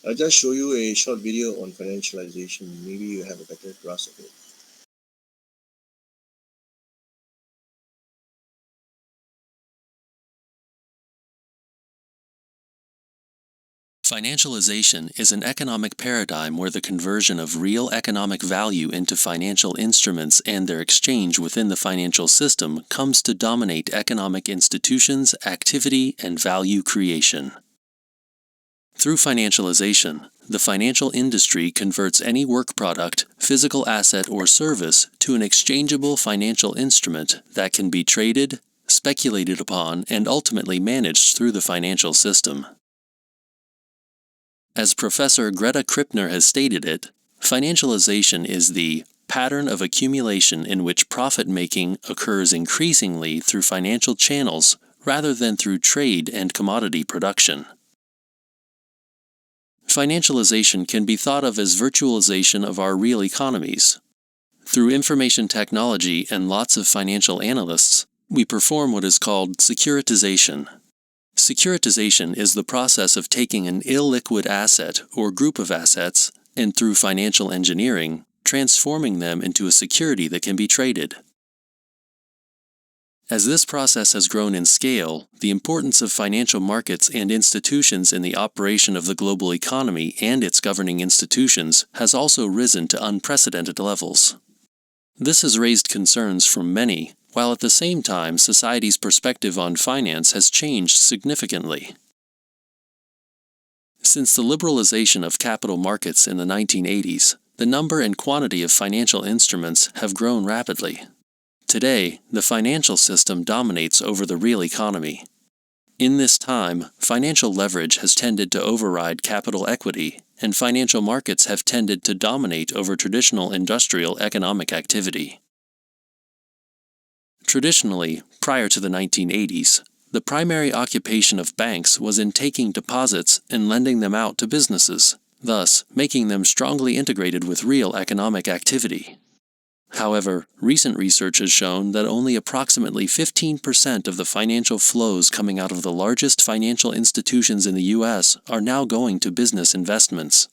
I'll just show you a short video on financialization. Maybe you have a better grasp of it. Financialization is an economic paradigm where the conversion of real economic value into financial instruments and their exchange within the financial system comes to dominate economic institutions, activity, and value creation. Through financialization, the financial industry converts any work product, physical asset, or service to an exchangeable financial instrument that can be traded, speculated upon, and ultimately managed through the financial system. As Professor Greta Krippner has stated it, financialization is the pattern of accumulation in which profit-making occurs increasingly through financial channels rather than through trade and commodity production. Financialization can be thought of as virtualization of our real economies. Through information technology and lots of financial analysts, we perform what is called securitization. Securitization is the process of taking an illiquid asset or group of assets and, through financial engineering, transforming them into a security that can be traded. As this process has grown in scale, the importance of financial markets and institutions in the operation of the global economy and its governing institutions has also risen to unprecedented levels. This has raised concerns from many, while at the same time society's perspective on finance has changed significantly. Since the liberalization of capital markets in the 1980s, the number and quantity of financial instruments have grown rapidly. Today, the financial system dominates over the real economy. In this time, financial leverage has tended to override capital equity, and financial markets have tended to dominate over traditional industrial economic activity. Traditionally, prior to the 1980s, the primary occupation of banks was in taking deposits and lending them out to businesses, thus making them strongly integrated with real economic activity. However, recent research has shown that only approximately 15% of the financial flows coming out of the largest financial institutions in the U.S. are now going to business investments.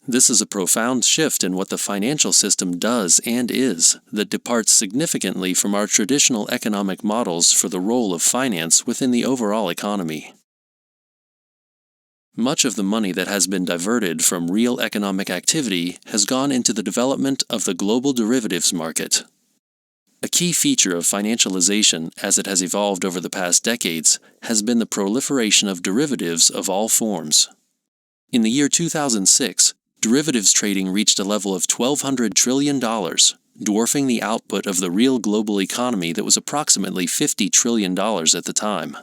This is a profound shift in what the financial system does and is that departs significantly from our traditional economic models for the role of finance within the overall economy. Much of the money that has been diverted from real economic activity has gone into the development of the global derivatives market. A key feature of financialization as it has evolved over the past decades has been the proliferation of derivatives of all forms. In the year 2006, derivatives trading reached a level of $1,200 trillion, dwarfing the output of the real global economy that was approximately $50 trillion at the time.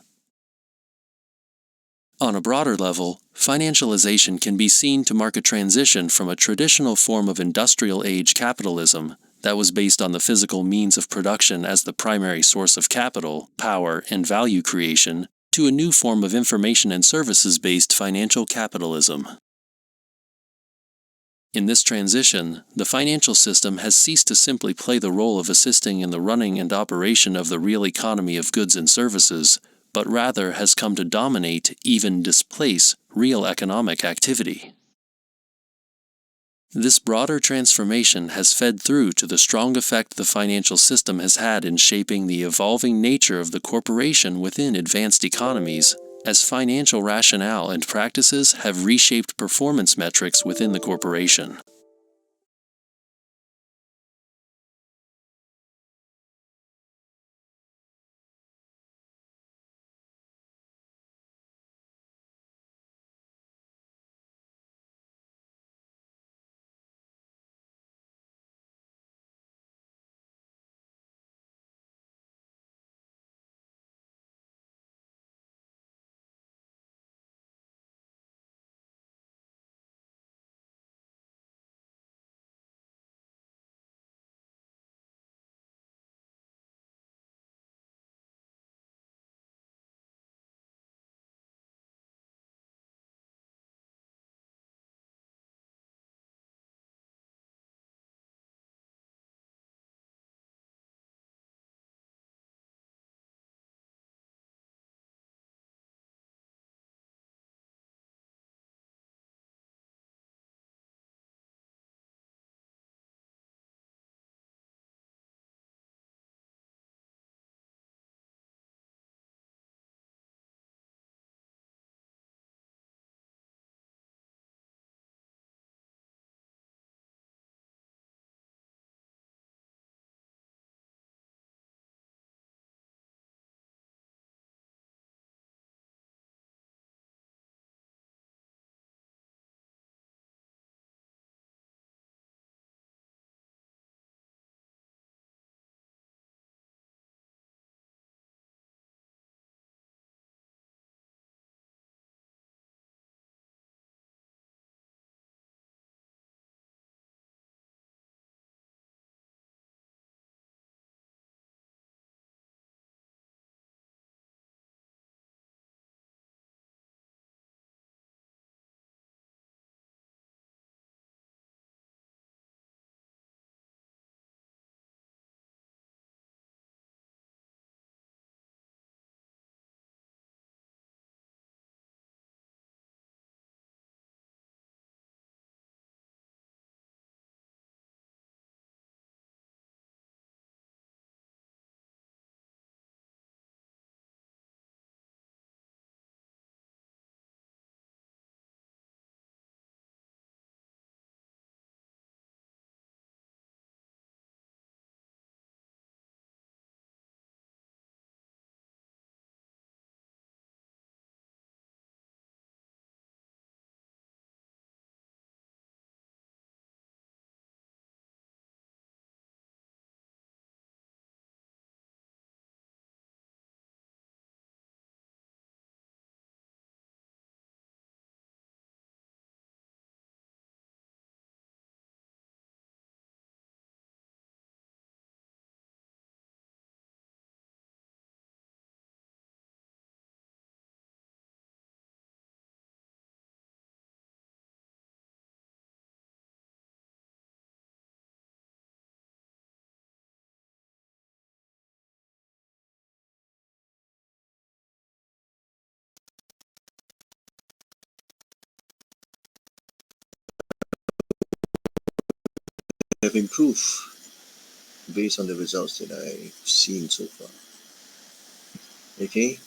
On a broader level, financialization can be seen to mark a transition from a traditional form of industrial age capitalism that was based on the physical means of production as the primary source of capital, power, and value creation to a new form of information and services-based financial capitalism. In this transition, the financial system has ceased to simply play the role of assisting in the running and operation of the real economy of goods and services, but rather has come to dominate, even displace, real economic activity. This broader transformation has fed through to the strong effect the financial system has had in shaping the evolving nature of the corporation within advanced economies, as financial rationale and practices have reshaped performance metrics within the corporation. have improved based on the results that I've seen so far. Okay,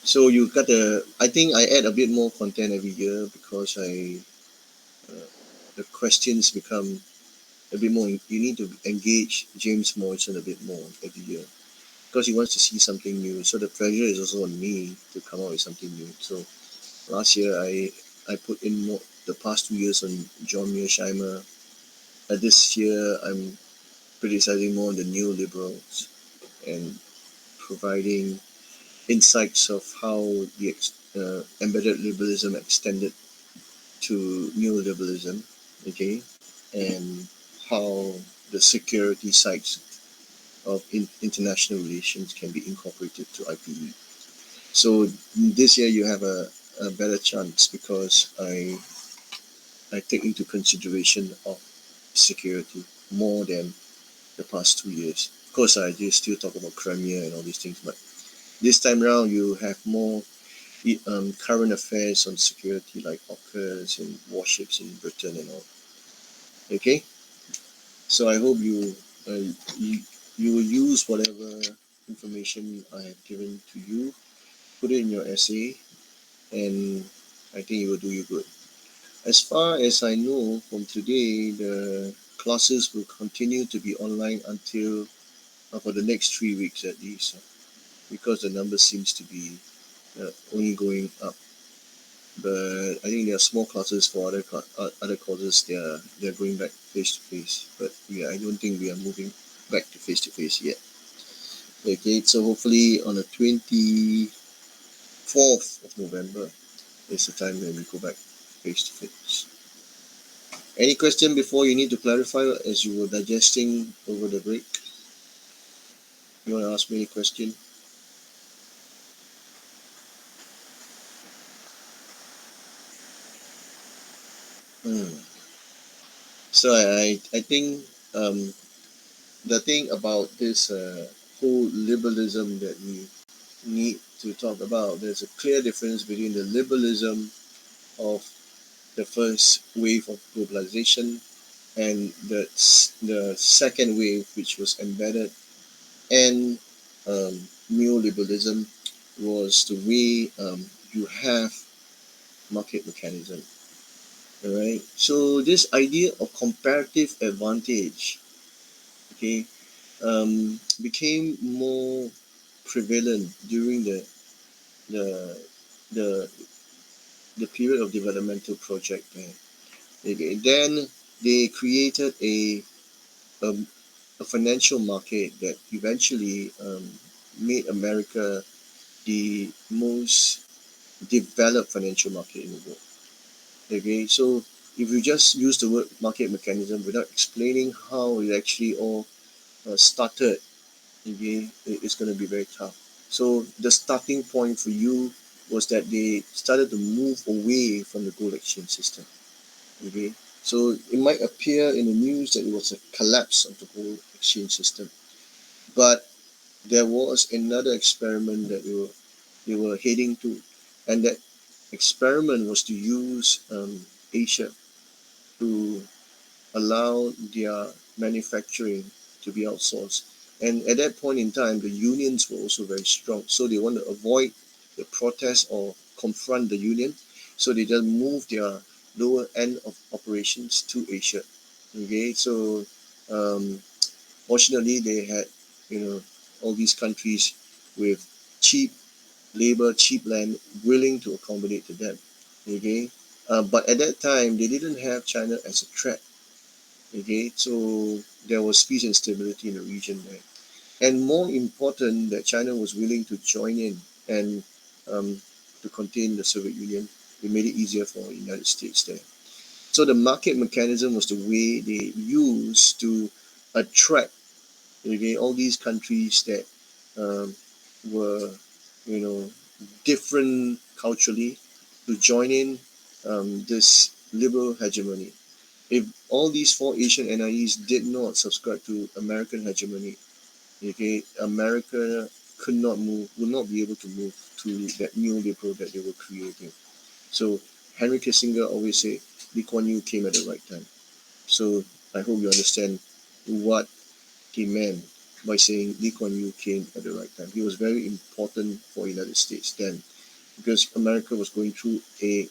so you got I think I add a bit more content every year because the questions become a bit more. You need to engage James Morrison a bit more every year because he wants to see something new. So the pressure is also on me to come up with something new. So last year I put in more the past 2 years on John Mearsheimer. This year I'm criticizing more on the neoliberals and providing insights of how the embedded liberalism extended to neoliberalism, okay, and how the security sides of international relations can be incorporated to IPE. So this year you have a better chance because I take into consideration of security more than the past 2 years. Of course, I just still talk about Crimea and all these things, but this time around you have more current affairs on security like AUKUS and warships in Britain and all. Okay, so I hope you will use whatever information I have given to you, put it in your essay, and I think it will do you good. As far as I know, from today, the classes will continue to be online until for the next 3 weeks at least, because the number seems to be only going up. But I think there are small classes for other courses. They're going back face to face. But yeah, I don't think we are moving back to face yet. Okay, so hopefully on the 24th of November is the time when we go back face to face. Any question before you need to clarify as you were digesting over the break? You want to ask me any question? So I think the thing about this whole liberalism that we need to talk about, there's a clear difference between the liberalism of the first wave of globalization and the second wave, which was embedded, and neoliberalism was the way you have market mechanism. All right. So this idea of comparative advantage, okay, became more prevalent during the the the period of developmental project there. Okay. Then they created um, a financial market that eventually made America the most developed financial market in the world. Okay, so if you just use the word market mechanism without explaining how it actually all started, okay, it's going to be very tough. So the starting point for you was that they started to move away from the gold exchange system. Okay, so it might appear in the news that it was a collapse of the gold exchange system, but there was another experiment that they were heading to, and that experiment was to use Asia to allow their manufacturing to be outsourced. And at that point in time, the unions were also very strong. So they want to avoid the protest or confront the union. So they just move their lower end of operations to Asia. Okay, so um, fortunately, they had, all these countries with cheap labor, cheap land, willing to accommodate to them. Okay, but at that time, they didn't have China as a threat. Okay, so there was peace and stability in the region there. And more important, that China was willing to join in and to contain the Soviet Union. It made it easier for the United States there. So the market mechanism was the way they used to attract, okay, all these countries that um, were, you know, different culturally to join in this liberal hegemony. If all these four Asian NIEs did not subscribe to American hegemony, okay, America could not move, would not be able to move to that new liberal that they were creating. So Henry Kissinger always say Lee Kuan Yew came at the right time. So I hope you understand what he meant by saying Lee Kuan Yew came at the right time. He was very important for the United States then, because America was going through a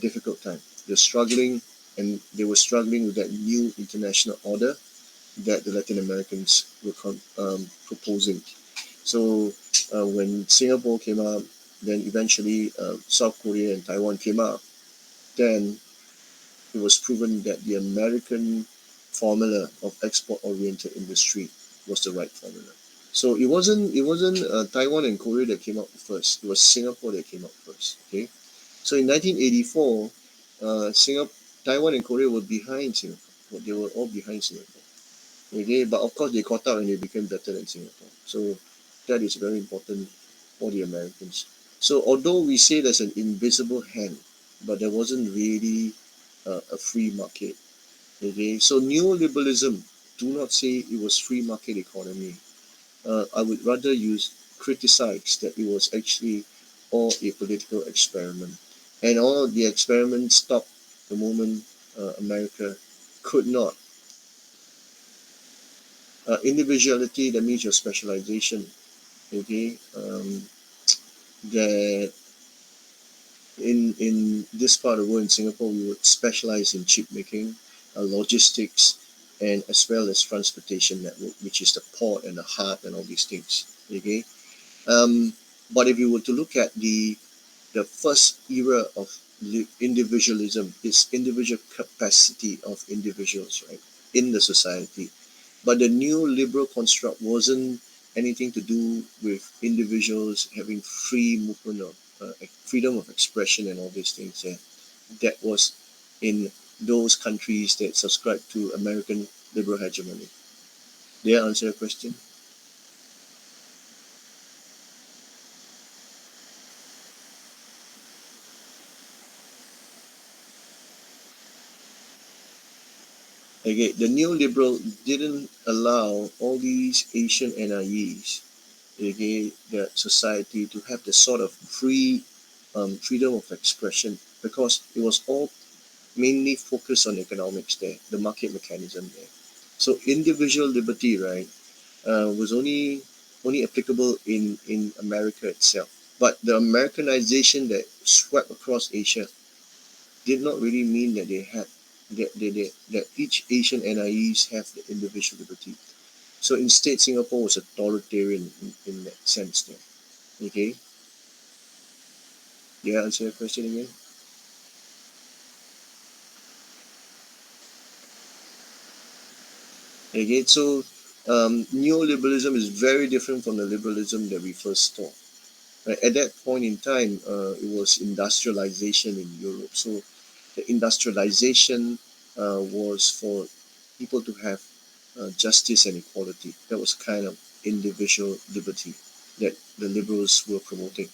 difficult time. They're struggling, and they were struggling with that new international order that the Latin Americans were proposing. So when Singapore came up, then eventually South Korea and Taiwan came up, then it was proven that the American formula of export-oriented industry was the right formula. So it wasn't Taiwan and Korea that came up first. It was Singapore that came up first. Okay, so in 1984, Singapore, Taiwan and Korea were behind Singapore. They were all behind Singapore. Okay, but of course they caught up and they became better than Singapore. So that is very important for the Americans. So although we say there's an invisible hand, but there wasn't really a free market. Okay, so neoliberalism, do not say it was free market economy. I would rather criticize that it was actually all a political experiment, and all the experiments stopped the moment America could not. Individuality, that means your specialization. Okay, that in this part of the world, in Singapore, we would specialize in chip making, logistics, and as well as transportation network, which is the port and the hub and all these things. Okay, but if you were to look at the first era of individualism, it's individual capacity of individuals, right, in the society. But the new liberal construct wasn't anything to do with individuals having free movement of freedom of expression and all these things. Yeah, that was in those countries that subscribed to American liberal hegemony. Did I answer your question? Okay, the neoliberal didn't allow all these Asian NIEs, okay, the society to have the sort of freedom of expression, because it was all mainly focused on economics there, the market mechanism there. So individual liberty, right, was only applicable in America itself. But the Americanization that swept across Asia did not really mean that they had that each Asian NIEs have the individual liberty. So instead, Singapore was authoritarian in that sense there. Okay, yeah, answer your question again. Okay, so neoliberalism is very different from the liberalism that we first saw. Right? At that point in time, it was industrialization in Europe. So the industrialization was for people to have justice and equality. That was kind of individual liberty that the liberals were promoting.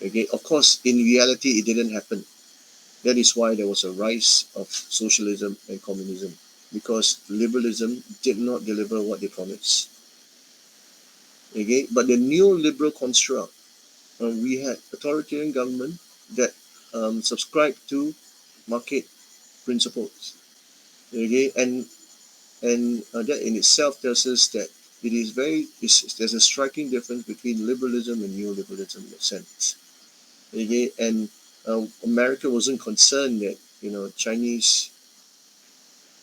Okay, of course, in reality, it didn't happen. That is why there was a rise of socialism and communism, because liberalism did not deliver what they promised. Okay, but the neoliberal construct, we had authoritarian government that subscribed to market principles. Okay, and that in itself tells us that there's a striking difference between liberalism and neoliberalism in a sense. Okay, and America wasn't concerned that Chinese,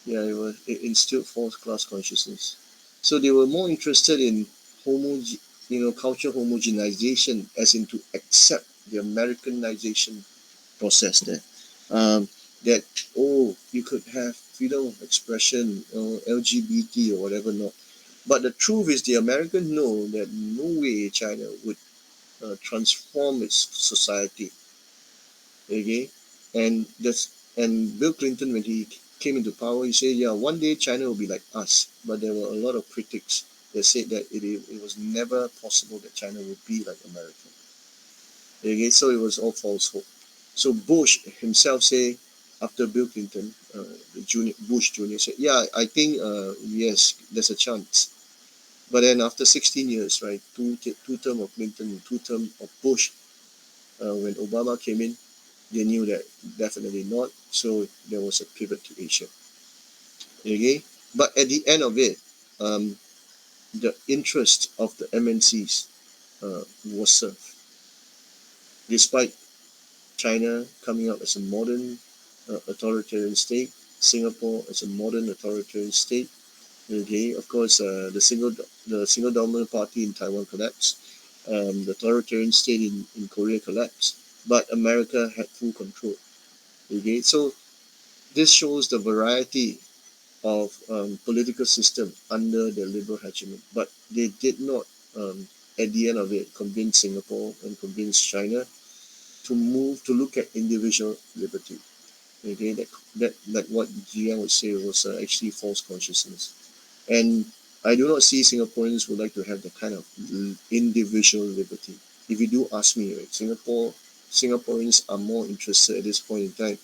yeah, it instilled false class consciousness. So they were more interested in culture homogenization, as in to accept the Americanization process there. That, oh, you could have freedom of expression, LGBT or whatever not. But the truth is, the Americans know that no way China would transform its society. Okay, and Bill Clinton, when he came into power, he said, yeah, one day China will be like us. But there were a lot of critics that said that it was never possible that China would be like America. Okay, so it was all false hope. So Bush himself say, after Bill Clinton, Bush Jr. said, yeah, I think yes, there's a chance. But then after 16 years, right, two term of Clinton and two term of Bush, when Obama came in, they knew that definitely not. So there was a pivot to Asia. Okay, but at the end of it, the interest of the MNCs was served, despite China coming up as a modern authoritarian state, Singapore as a modern authoritarian state. Okay, of course, the single dominant party in Taiwan collapsed. The authoritarian state in Korea collapsed, but America had full control. Okay, so this shows the variety of political system under the liberal hegemony, but they did not, at the end of it, convince Singapore and convince China to move to look at individual liberty. Okay, that like what Jiang would say was actually false consciousness. And I do not see Singaporeans would like to have that kind of individual liberty. If you do ask me, right, Singaporeans are more interested at this point in time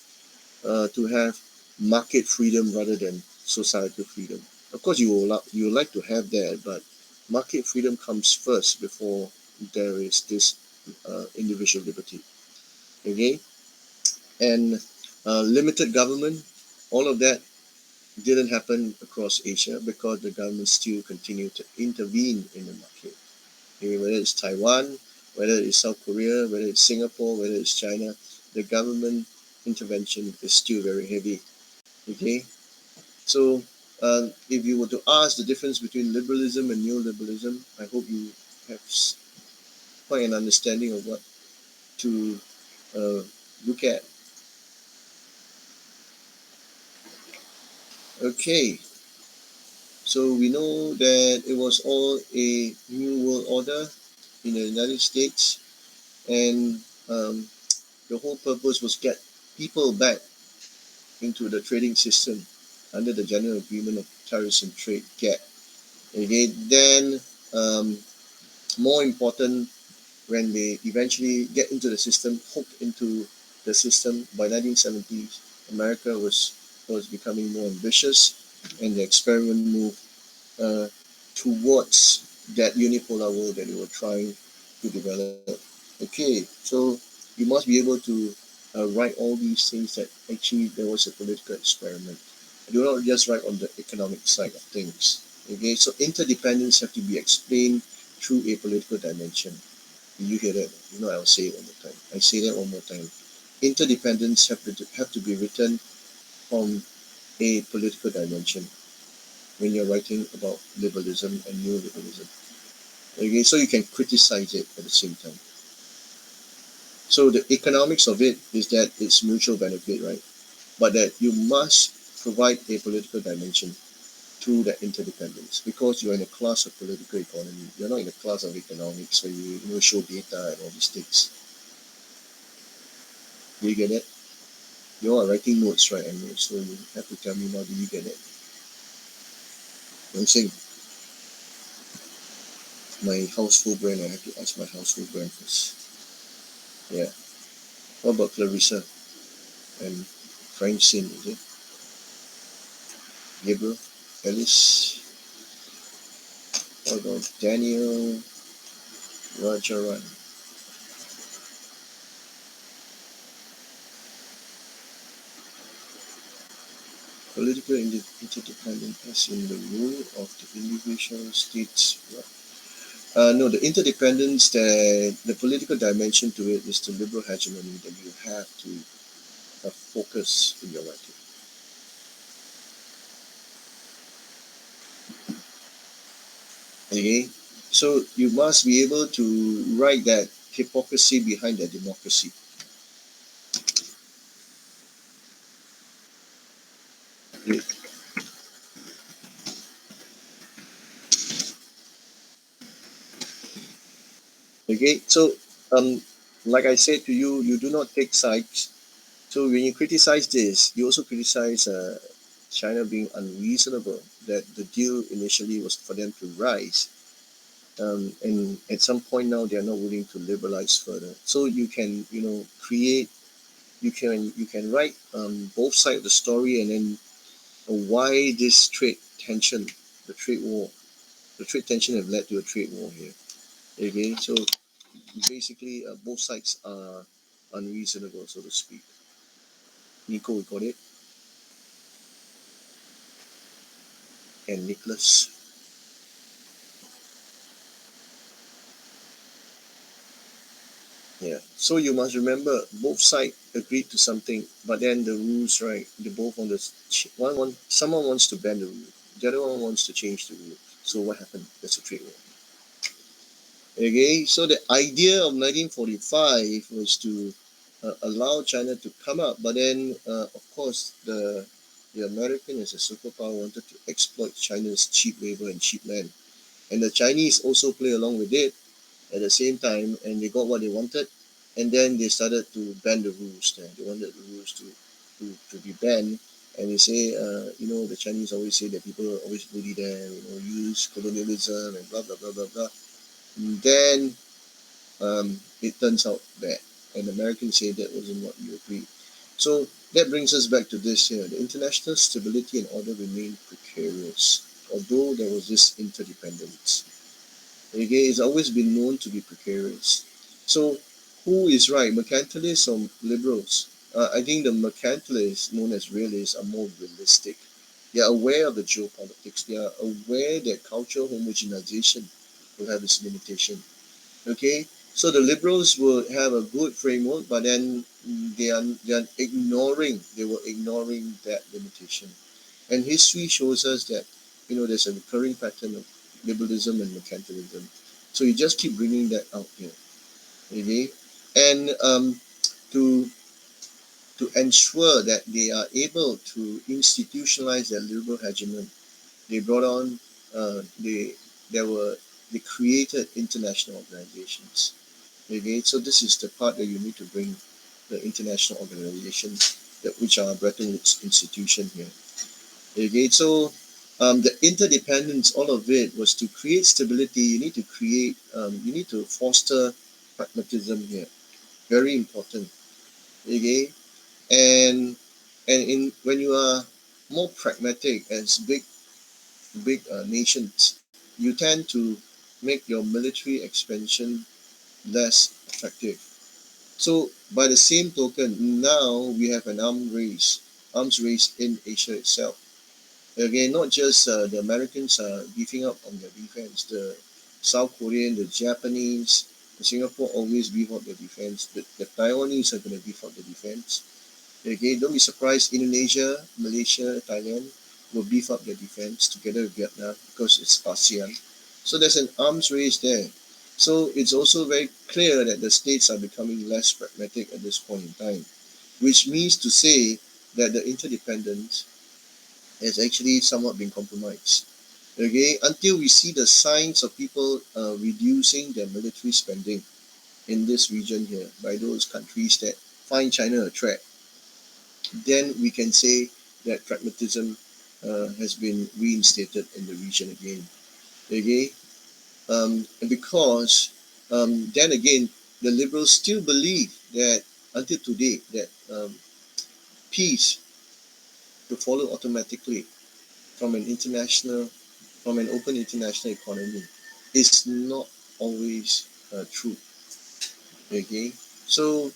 to have market freedom rather than societal freedom. Of course, you would like to have that, but market freedom comes first before there is this individual liberty. Okay, and limited government, all of that didn't happen across Asia because the government still continued to intervene in the market. Okay, whether it's Taiwan, whether it's South Korea, whether it's Singapore, whether it's China, the government intervention is still very heavy. Okay, so if you were to ask the difference between liberalism and neoliberalism, I hope you have quite an understanding of what to uh, look at. Okay, so we know that it was all a new world order in the United States, and the whole purpose was get people back into the trading system under the General Agreement of Tariffs and Trade (GATT). Okay, then um, more important, when they eventually get into the system, hooked into the system by 1970s, America was becoming more ambitious, and the experiment moved uh, towards that unipolar world that they were trying to develop. Okay, so you must be able to write all these things that actually there was a political experiment. Do not just write on the economic side of things. Okay, so interdependence have to be explained through a political dimension. Did you hear that? You know, I'll say it one more time. I say that one more time. Interdependence have to be written from a political dimension when you're writing about liberalism and neoliberalism. Okay, so you can criticize it at the same time. So the economics of it is that it's mutual benefit, right? But that you must provide a political dimension to that interdependence because you're in a class of political economy. You're not in a class of economics where you show data and all these things. Do you get it? You are writing notes, right? And so you have to tell me now, do you get it? I'm saying my household brand, I have to ask my household brand first. Yeah. What about Clarissa and Francine, is it? Gabriel, Alice, what about Daniel, Rajaran? Political interdependence as in the rule of the individual states. No, the interdependence, that the political dimension to it is the liberal hegemony that you have to focus in your writing. Okay, so you must be able to write that hypocrisy behind that democracy. Okay, so um, like I said to you, you do not take sides. So when you criticize this, you also criticize China being unreasonable. That the deal initially was for them to rise, and at some point now they are not willing to liberalize further. So you can create, you can write both sides of the story, and then why this trade tension, the trade war, the trade tension have led to a trade war here. Okay, so basically both sides are unreasonable, so to speak. Nico, you got it? and Nicholas. Yeah. So you must remember, both sides agreed to something, but then the rules, right? They both want to. Someone wants to bend the rule, the other one wants to change the rule. So what happened? There's a trade war. Okay. So the idea of 1945 was to allow China to come up, but then of course the American as a superpower wanted to exploit China's cheap labor and cheap land, and the Chinese also play along with it at the same time, and they got what they wanted, and then they started to bend the rules. There, they wanted the rules to be banned, and they say, the Chinese always say that people always bully them, use colonialism and blah blah blah blah blah. And then it turns out bad, and Americans say that wasn't what you agreed. So that brings us back to this here: the international stability and order remained precarious, although there was this interdependence. Okay, it's always been known to be precarious. So, who is right, mercantilists or liberals? I think the mercantilists, known as realists, are more realistic. They are aware of the geopolitics. They are aware that cultural homogenization will have its limitation. Okay, so the liberals will have a good framework, but then they were ignoring that limitation. And history shows us that, there's a recurring pattern of liberalism and mercantilism. So you just keep bringing that out here, okay? And to to ensure that they are able to institutionalize their liberal hegemony, they brought on, there were they created international organizations. Okay, so this is the part that you need to bring the international organizations, which are Bretton Woods institution here. Okay, so the interdependence, all of it was to create stability. You need to foster pragmatism here. Very important. Okay, and in when you are more pragmatic as big nations, you tend to make your military expansion less effective. So by the same token, now we have an arms race in Asia itself. Again, not just the Americans are beefing up on their defense. The South Korean, the Japanese, the Singapore always beef up their defense. The Taiwanese are going to beef up the defense. Okay, don't be surprised. Indonesia, Malaysia, Thailand will beef up their defense together with Vietnam because it's ASEAN. So there's an arms race there. So it's also very clear that the states are becoming less pragmatic at this point in time, which means to say that the interdependence has actually somewhat been compromised. Okay, until we see the signs of people reducing their military spending in this region here by those countries that find China a threat, then we can say that pragmatism has been reinstated in the region again. Okay, and because then again, the liberals still believe that until today that peace will follow automatically from an open international economy is not always true. Okay, so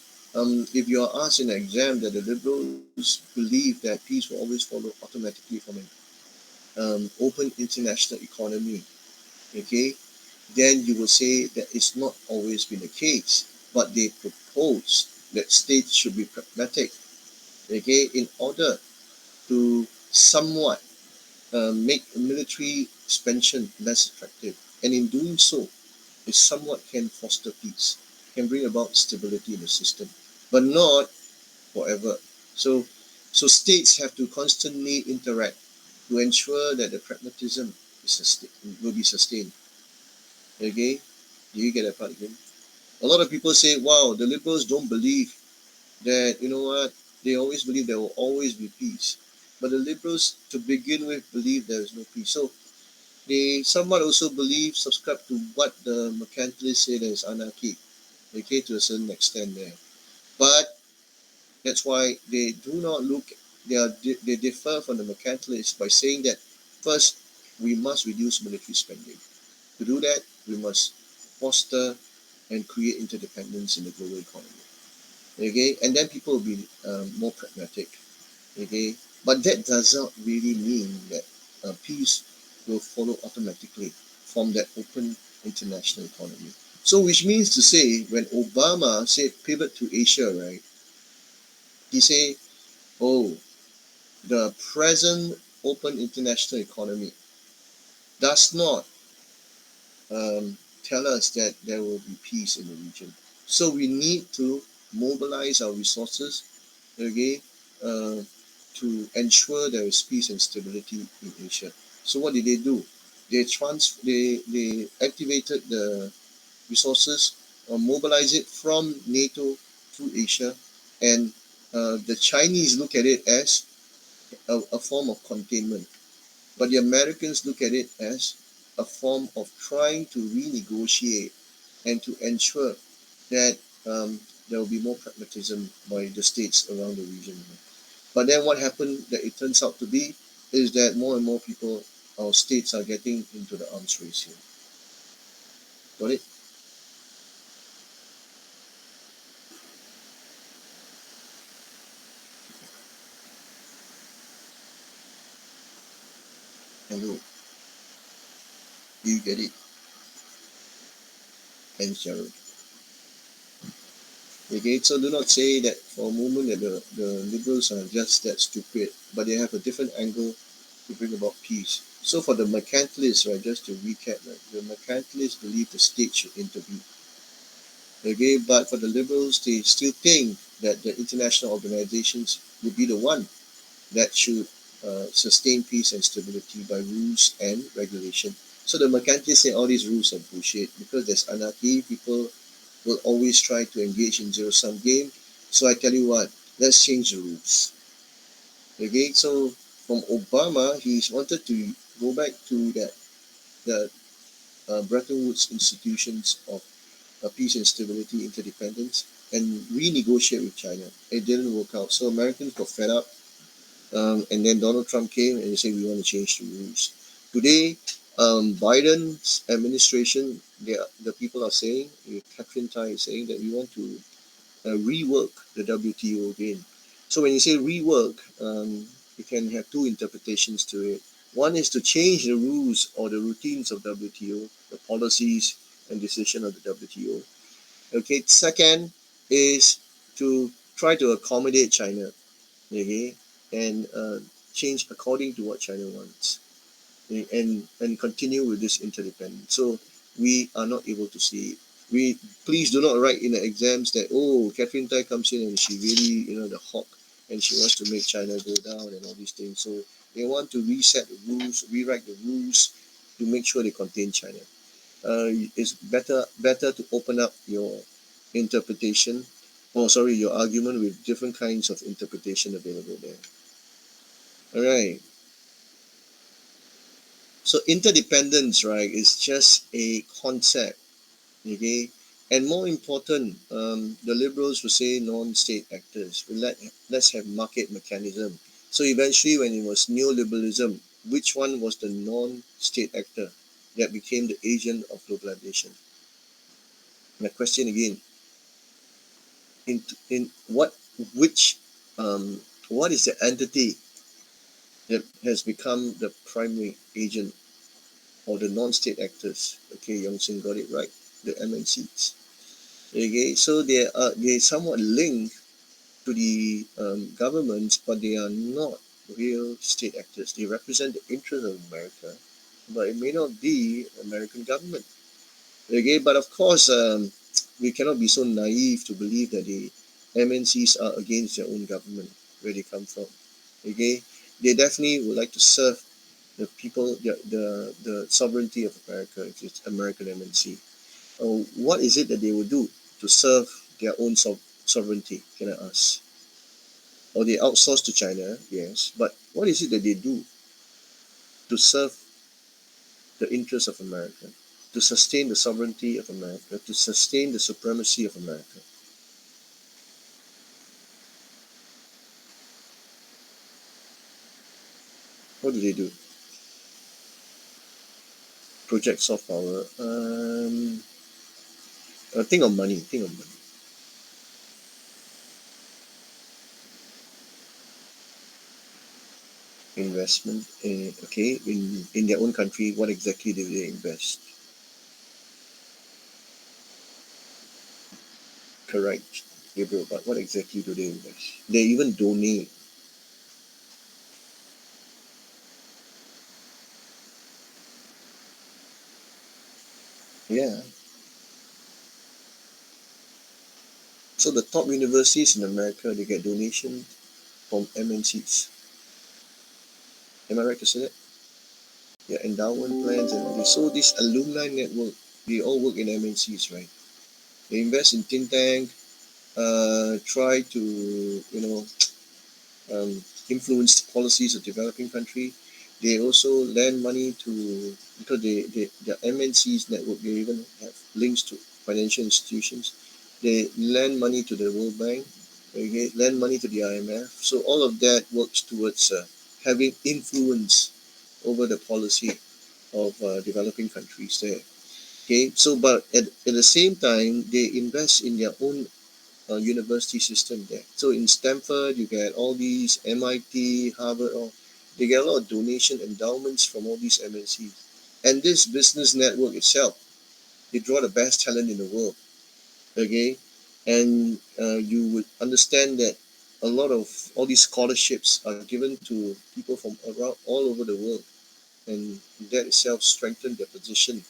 if you are asked in an exam that the liberals believe that peace will always follow automatically from an open international economy, okay, then you will say that it's not always been the case, but they propose that states should be pragmatic, okay, in order to somewhat make military expansion less attractive. And in doing so, it somewhat can foster peace, can bring about stability in the system, but not forever. So, so states have to constantly interact to ensure that the pragmatism will be sustained. Okay, do you get that part again? A lot of people say, "Wow, the liberals don't believe that. You know what? They always believe there will always be peace." But the liberals, to begin with, believe there is no peace. So they somewhat also believe, subscribe to what the mercantilists say there is anarchy, okay, to a certain extent there. But that's why they do not look, they differ from the mercantilists by saying that first, we must reduce military spending. To do that, we must foster and create interdependence in the global economy. Okay, and then people will be more pragmatic. Okay, but that does not really mean that peace will follow automatically from that open international economy. So which means to say, when Obama said pivot to Asia, right, he said, oh, the present open international economy does not tell us that there will be peace in the region. So we need to mobilize our resources, okay, uh, to ensure there is peace and stability in Asia. So what did they do? They activated the resources, mobilize it from NATO to Asia, and the Chinese look at it as a form of containment. But the Americans look at it as a form of trying to renegotiate and to ensure that there will be more pragmatism by the states around the region. But then what happened that it turns out to be is that more and more people or states are getting into the arms race here. Got it? Hello, do you get it? And Cheryl. Okay, so do not say that for a moment that the liberals are just that stupid, but they have a different angle to bring about peace. So for the mercantilists, right, just to recap, right, the mercantilists believe the state should intervene. Okay, but for the liberals, they still think that the international organizations would be the one that should sustain peace and stability by rules and regulation. So the mercantilists say all these rules are bullshit because there's anarchy. People will always try to engage in zero-sum game. So I tell you what, let's change the rules. Okay, so from Obama, he's wanted to go back to the Bretton Woods institutions of peace and stability, interdependence, and renegotiate with China. It didn't work out. So Americans got fed up, and then Donald Trump came and he said we want to change the rules. Today, Biden's administration, the people are saying, Catherine Tai is saying that we want to rework the WTO again. So when you say rework, you can have two interpretations to it. One is to change the rules or the routines of WTO, the policies and decision of the WTO. Okay. Second is to try to accommodate China. Okay, and change according to what China wants, and continue with this interdependence. So we are not able to see it. We Please do not write in the exams that Catherine Tai comes in and she really the hawk and she wants to make China go down and all these things. So they want to reset the rules, rewrite the rules to make sure they contain China. It's better to open up your interpretation, or sorry, your argument with different kinds of interpretation available there. All right. So interdependence, right, is just a concept, okay? And more important, the liberals will say non-state actors. Let's have market mechanism. So eventually, when it was neoliberalism, which one was the non-state actor that became the agent of globalization? My question again: in which what is the entity that has become the primary agent or the non-state actors? Okay, Yong Sing got it right. The MNCs. Okay, so they somewhat linked to the governments, but they are not real state actors. They represent the interests of America, but it may not be American government. Okay, but of course, we cannot be so naive to believe that the MNCs are against their own government, where they come from. Okay, they definitely would like to serve the people, the sovereignty of America, if it's American MNC. What is it that they will do to serve their own sovereignty, can I ask? Or they outsource to China, yes, but what is it that they do to serve the interests of America, to sustain the sovereignty of America, to sustain the supremacy of America? What do they do? Project soft power. Think of money. Think of money. investment, okay, in their own country, what exactly do they invest? Correct, Gabriel, but what exactly do they invest? They even donate. Yeah. So the top universities in America, they get donation from MNCs. Am I right to say that? Yeah, endowment plans and all this. So this alumni network, they all work in MNCs, right? They invest in think tank, try to, influence policies of developing country. They also lend money to, because the MNCs network, they even have links to financial institutions. They lend money to the World Bank, okay, lend money to the IMF. So all of that works towards having influence over the policy of developing countries there. Okay, so but at the same time, they invest in their own university system there. So in Stanford, you get all these MIT, Harvard, or they get a lot of donation endowments from all these MNCs. And this business network itself, they draw the best talent in the world. Okay, and you would understand that a lot of all these scholarships are given to people from around all over the world, and that itself strengthened their position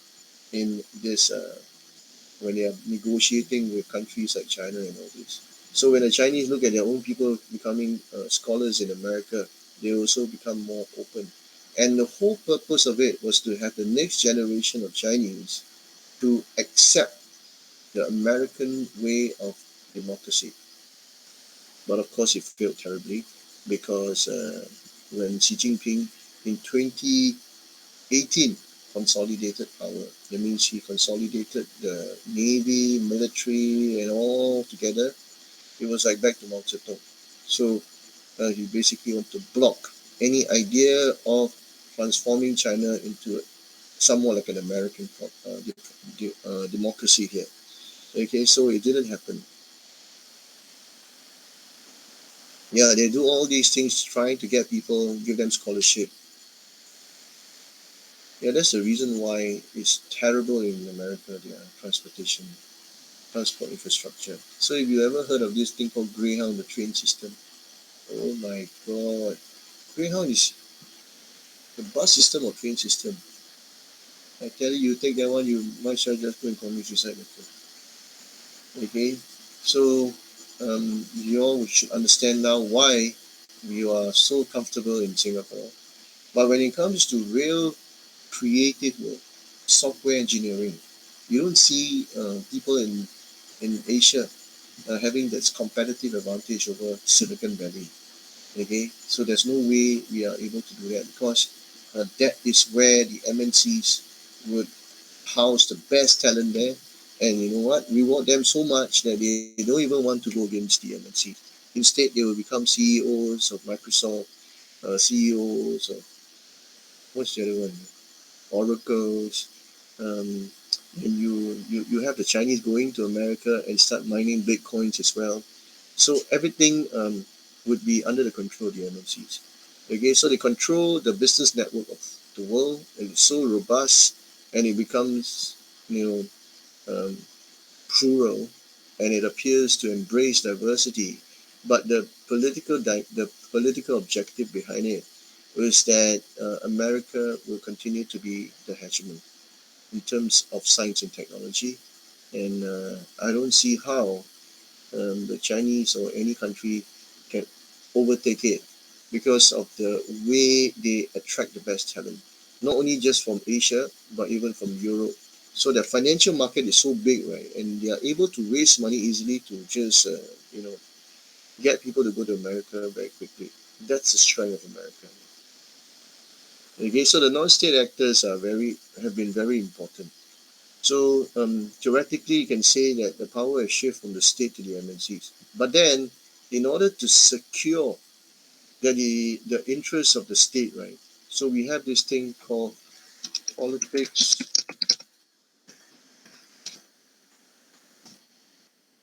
in this when they are negotiating with countries like China and all this. So when the Chinese look at their own people becoming scholars in America, they also become more open. And the whole purpose of it was to have the next generation of Chinese to accept the American way of democracy. But of course, it failed terribly because when Xi Jinping in 2018 consolidated power. That means he consolidated the navy, military, and all together. It was like back to Mao Zedong. So he basically wanted to block any idea of transforming China into somewhat like an American democracy here. Okay, so it didn't happen. Yeah, they do all these things trying to get people, give them scholarship. Yeah, that's the reason why it's terrible in America, their transport infrastructure. So if you ever heard of this thing called Greyhound, the train system, oh my god. Greyhound is the bus system or train system. I tell you, you take that one, you might as well just go and commit suicide better. Okay? So you all should understand now why you are so comfortable in Singapore. But when it comes to real creative work, software engineering, you don't see people in Asia having this competitive advantage over Silicon Valley. Okay, so there's no way we are able to do that because that is where the MNCs would house the best talent there, and you know what? Reward them so much that they don't even want to go against the MNC. Instead, they will become CEOs of Microsoft, CEOs of what's the other one? Oracles. Um, and you have the Chinese going to America and start mining bitcoins as well. So everything would be under the control of the MNCs. Okay, so they control the business network of the world, and it's so robust, and it becomes, you know, plural, and it appears to embrace diversity. But the political objective behind it is that America will continue to be the hegemon in terms of science and technology, and I don't see how the Chinese or any country can overtake it because of the way they attract the best talent, not only just from Asia but even from Europe. So the financial market is so big, right? And they are able to raise money easily to just get people to go to America very quickly. That's the strength of America. Okay, so the non-state actors have been very important. So theoretically, you can say that the power has shifted from the state to the MNCs. But then, in order to secure the interests of the state, right? So we have this thing called politics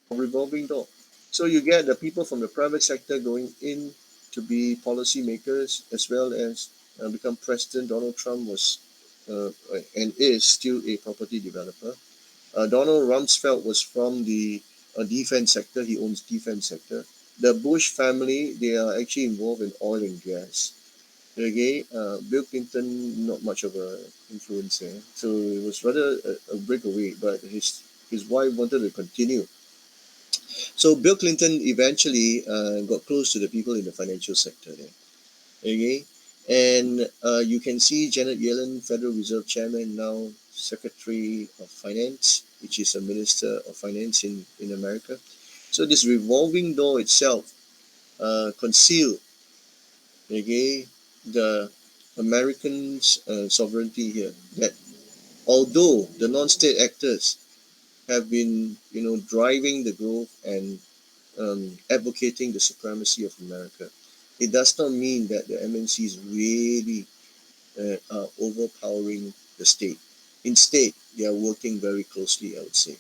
of revolving door. So you get the people from the private sector going in to be policymakers as well as become president. Donald Trump was and is still a property developer. Donald Rumsfeld was from the defense sector. He owns defense sector. The Bush family, they are actually involved in oil and gas. Okay, Bill Clinton, not much of a influence there. So it was rather a breakaway, but his wife wanted to continue. So Bill Clinton eventually got close to the people in the financial sector there. Okay, and you can see Janet Yellen, Federal Reserve Chairman, now Secretary of Finance, which is a Minister of Finance in America. So this revolving door itself concealed, okay, the Americans' sovereignty here. That although the non-state actors have been, driving the growth and advocating the supremacy of America, it does not mean that the MNCs really are overpowering the state. Instead, they are working very closely, I would say.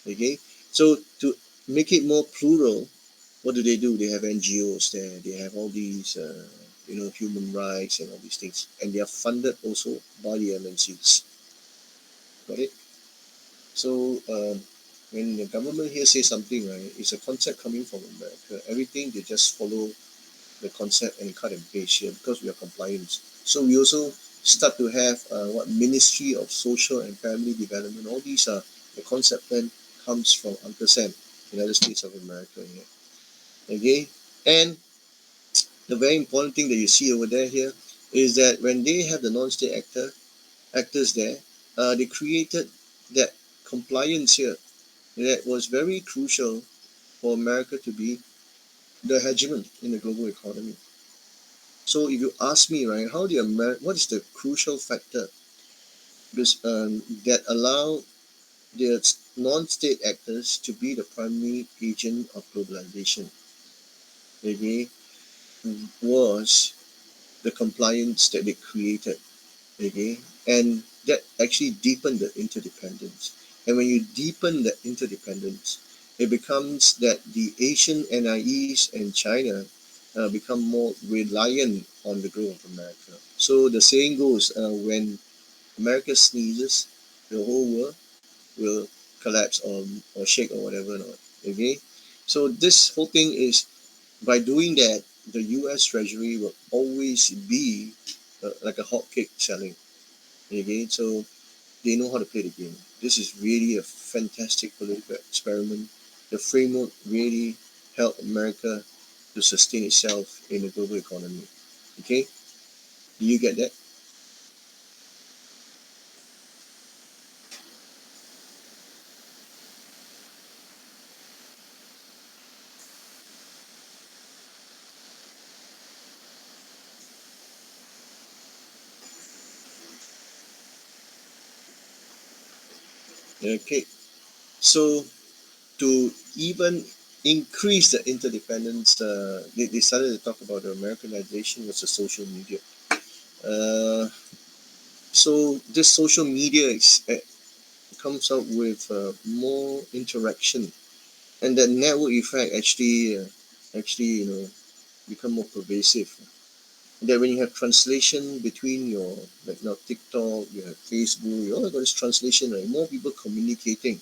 Okay, so to make it more plural, what do? They have NGOs there. They have all these, human rights and all these things, and they are funded also by the MNCs. Got it? So when the government here says something, right, it's a concept coming from America. Everything they just follow the concept and cut and paste here because we are compliant. So we also start to have Ministry of Social and Family Development. All these are the concept plan comes from Uncle Sam, United States of America here. Okay, and the very important thing that you see over there here is that when they have the non-state actors there, they created that compliance here that was very crucial for America to be the hegemon in the global economy. So if you ask me, right, what is the crucial factor that allow the non-state actors to be the primary agent of globalization? Okay, was the compliance that they created. Okay, and that actually deepened the interdependence. And when you deepen the interdependence, it becomes that the Asian NIEs and China become more reliant on the growth of America. So the saying goes, when America sneezes, the whole world will collapse or shake or whatever not. Okay, so this whole thing is by doing that, the U.S. Treasury will always be like a hotcake selling. Okay, so they know how to play the game. This is really a fantastic political experiment. The framework really helped America to sustain itself in the global economy. Okay, do you get that? Okay, so to even increase the interdependence, they started to talk about the Americanization was the social media. Uh, so this social media comes up with more interaction, and that network effect actually become more pervasive. That when you have translation between your, like now TikTok, you have Facebook, you all got this translation, right? More people communicating,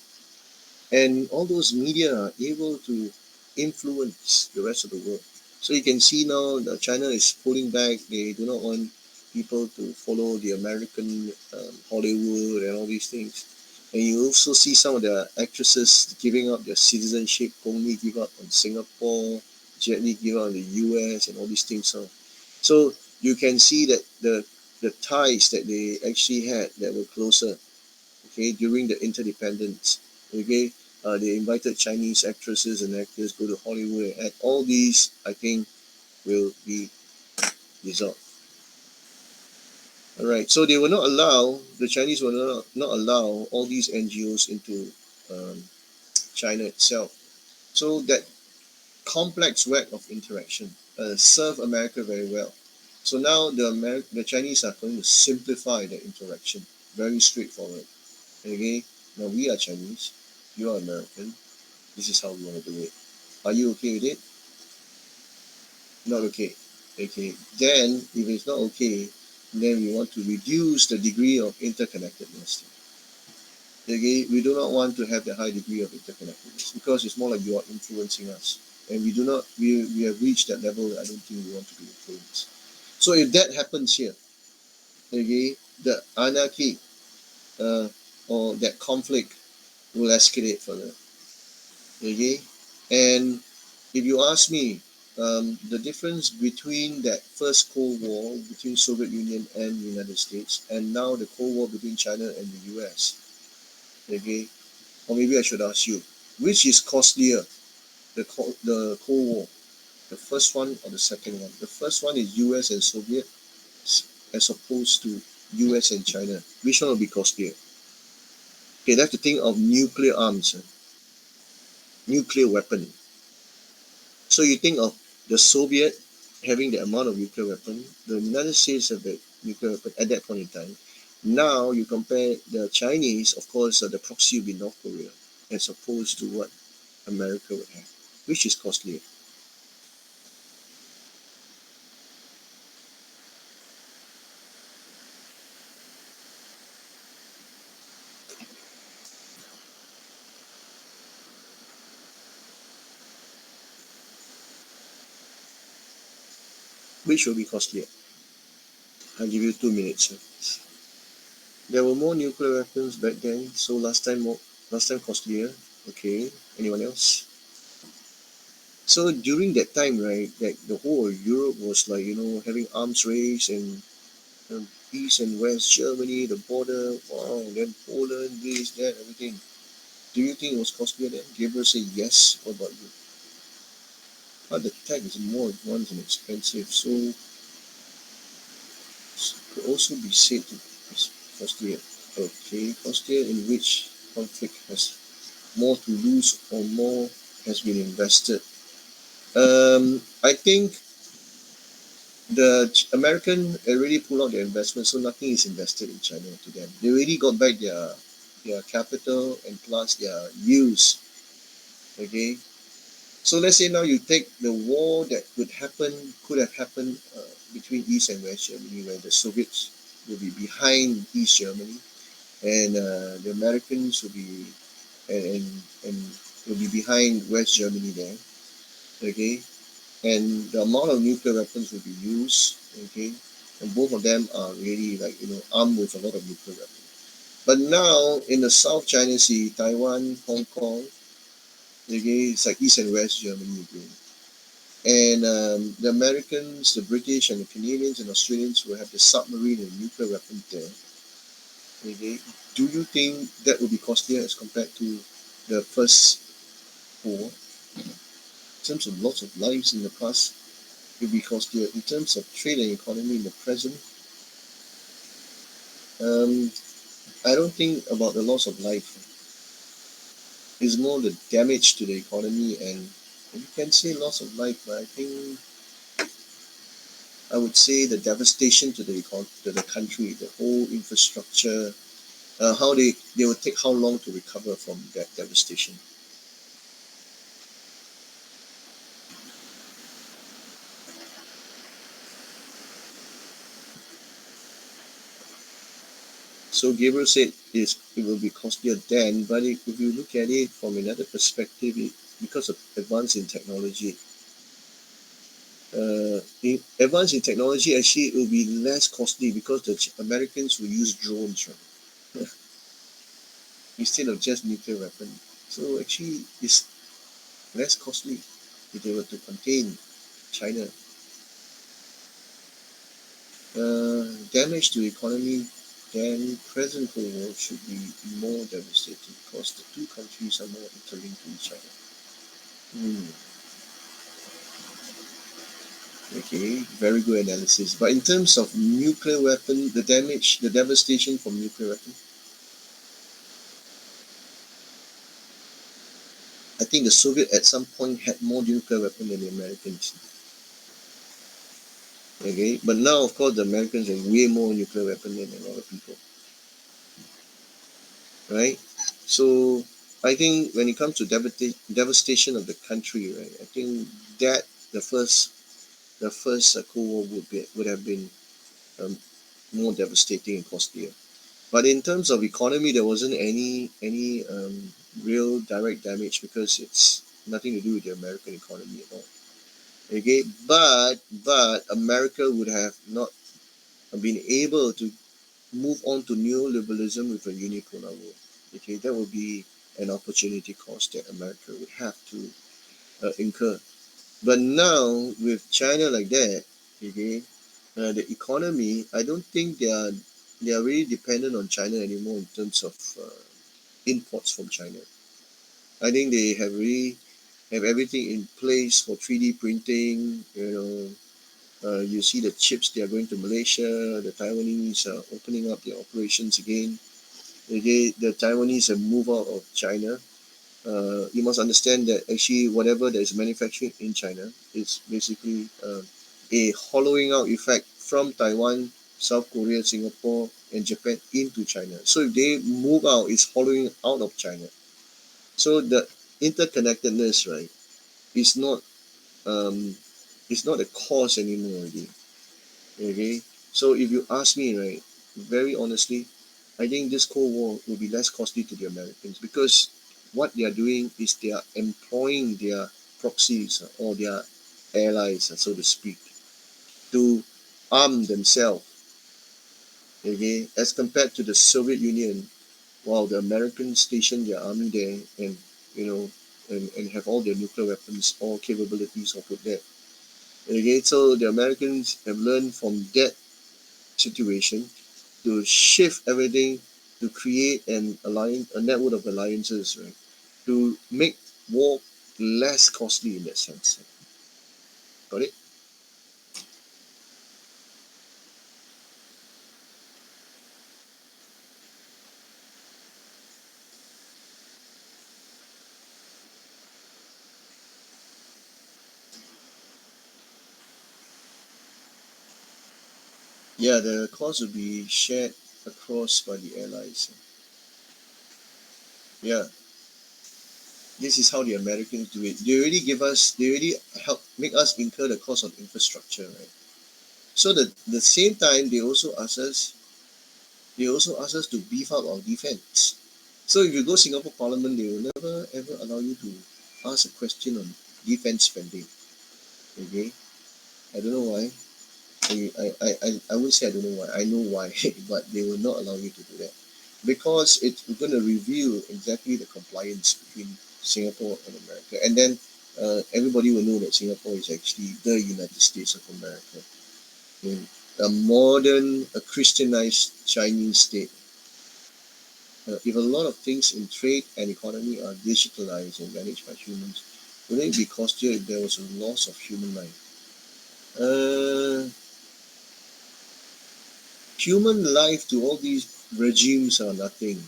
and all those media are able to influence the rest of the world. So you can see now that China is pulling back. They do not want people to follow the American Hollywood and all these things. And you also see some of the actresses giving up their citizenship. Gong Li give up on Singapore, Jet Li give up on the US and all these things. So you can see that the ties that they actually had that were closer, okay, during the interdependence, okay, they invited Chinese actresses and actors go to Hollywood, and all these I think will be dissolved. All right, so they will not allow the Chinese will not allow all these NGOs into um, China itself. So that complex web of interaction serve America very well. So now the Chinese are going to simplify the interaction, very straightforward. Okay, now we are Chinese, you are American. This is how we want to do it. Are you okay with it? Not okay. Okay. Then, if it's not okay, then we want to reduce the degree of interconnectedness. Okay, we do not want to have the high degree of interconnectedness because it's more like you are influencing us, and we do not. We have reached that level that I don't think we want to be influenced. So if that happens here, okay, the anarchy or that conflict will escalate further. Okay, and if you ask me, the difference between that first Cold War between Soviet Union and the United States, and now the Cold War between China and the US, okay, or maybe I should ask you, which is costlier, the Cold War, the first one or the second one? The first one is US and Soviet, as opposed to US and China. Which one will be costlier? Okay, that's the thing of nuclear arms, nuclear weapon. So you think of the Soviet having the amount of nuclear weapon, the United States have the nuclear weapon at that point in time. Now you compare the Chinese, of course, the proxy will be North Korea, as opposed to what America would have. Which is costlier? Which will be costlier? I'll give you 2 minutes. There were more nuclear weapons back then, so last time costlier. Okay. Anyone else? So during that time, right, like the whole of Europe was like, having arms race, and East and West Germany, the border, wow, then Poland, this, that, everything. Do you think it was costlier then? Gabriel say yes. What about you? The tech is more advanced and expensive, so it could also be said to be costlier. Okay, costlier in which conflict has more to lose or more has been invested? I think the American already pulled out their investment, so nothing is invested in China to them. They already got back their capital and plus their use. Okay, so let's say now you take the war that could have happened between East and West Germany, where the Soviets will be behind East Germany, and the Americans will be and will be behind West Germany there. Okay, and the amount of nuclear weapons will be used. Okay, and both of them are really like armed with a lot of nuclear weapons. But now in the South China Sea, Taiwan, Hong Kong, okay, it's like East and West Germany again. And the Americans, the British, and the Canadians and Australians will have the submarine and nuclear weapons there. Okay, do you think that will be costlier as compared to the first war? In terms of lots of lives in the past, it will be costlier. In terms of trade and economy in the present, um, I don't think about the loss of life. It's more the damage to the economy, and you can say loss of life, but I think I would say the devastation to the country, the whole infrastructure, how they will take how long to recover from that devastation. So Gabriel said it will be costlier then, but if you look at it from another perspective, because of advance in technology, advance in technology, actually it will be less costly because the Americans will use drones, right? Instead of just nuclear weapon. So actually it's less costly if they were to contain China. Damage to economy, then present Cold War should be more devastating because the two countries are more interlinked to each other. Hmm. Okay, very good analysis. But in terms of nuclear weapon, the damage, the devastation from nuclear weapon, I think the Soviet at some point had more nuclear weapon than the Americans. Okay, but now of course the Americans have way more nuclear weapon than a lot of people, right? So I think when it comes to devastation of the country, right, I think that the first the first Cold War would have been um, more devastating and costlier. But in terms of economy, there wasn't any real direct damage because it's nothing to do with the American economy at all. Okay, but America would have not been able to move on to neoliberalism with a unipolar world. Okay, that would be an opportunity cost that America would have to incur. But now with China like that, okay, the economy, I don't think they are really dependent on China anymore in terms of imports from China. I think they have really have everything in place for 3D printing. You see the chips they are going to Malaysia. The Taiwanese are opening up their operations again. The Taiwanese have moved out of China. You must understand that actually whatever that is manufacturing in China is basically a hollowing out effect from Taiwan, South Korea, Singapore, and Japan into China. So if they move out, it's hollowing out of China. So the interconnectedness, right, is not um, is not a cause anymore already. Okay, so if you ask me, right, very honestly, I think this Cold War will be less costly to the Americans because what they are doing is they are employing their proxies or their allies, so to speak, to arm themselves. Okay, as compared to the Soviet Union, while the Americans stationed their army there and you know and have all their nuclear weapons, all capabilities of that. Okay, so the Americans have learned from that situation to shift everything to create an alliance, a network of alliances, right? To make war less costly in that sense. Got it? Yeah, the cost will be shared across by the allies. Yeah, this is how the Americans do it. They already help make us incur the cost of infrastructure, right? So the same time they also ask us to beef up our defense. So if you go Singapore Parliament, they will never ever allow you to ask a question on defense spending. Okay, I don't know why. I won't say I don't know why. I know why, but they will not allow you to do that because it's going to reveal exactly the compliance between Singapore and America, and then everybody will know that Singapore is actually the United States of America, in a modern, a Christianized Chinese state. If a lot of things in trade and economy are digitalized and managed by humans, wouldn't it be costlier if there was a loss of human life? Uh, Human life to all these regimes are nothing.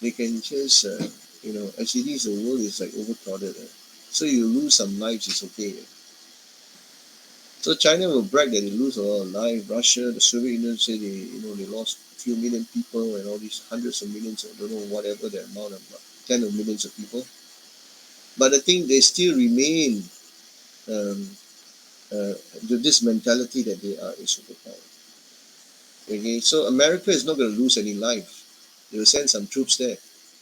They can just, as it is, the world is like overcrowded. So you lose some lives, it's okay. So China will brag that they lose a lot of lives. Russia, the Soviet Union say they lost a few million people and all these hundreds of millions, I don't know whatever the amount of, tens of millions of people. But I think they still remain um, with this mentality that they are a superpower. Okay, so America is not going to lose any life. They will send some troops there,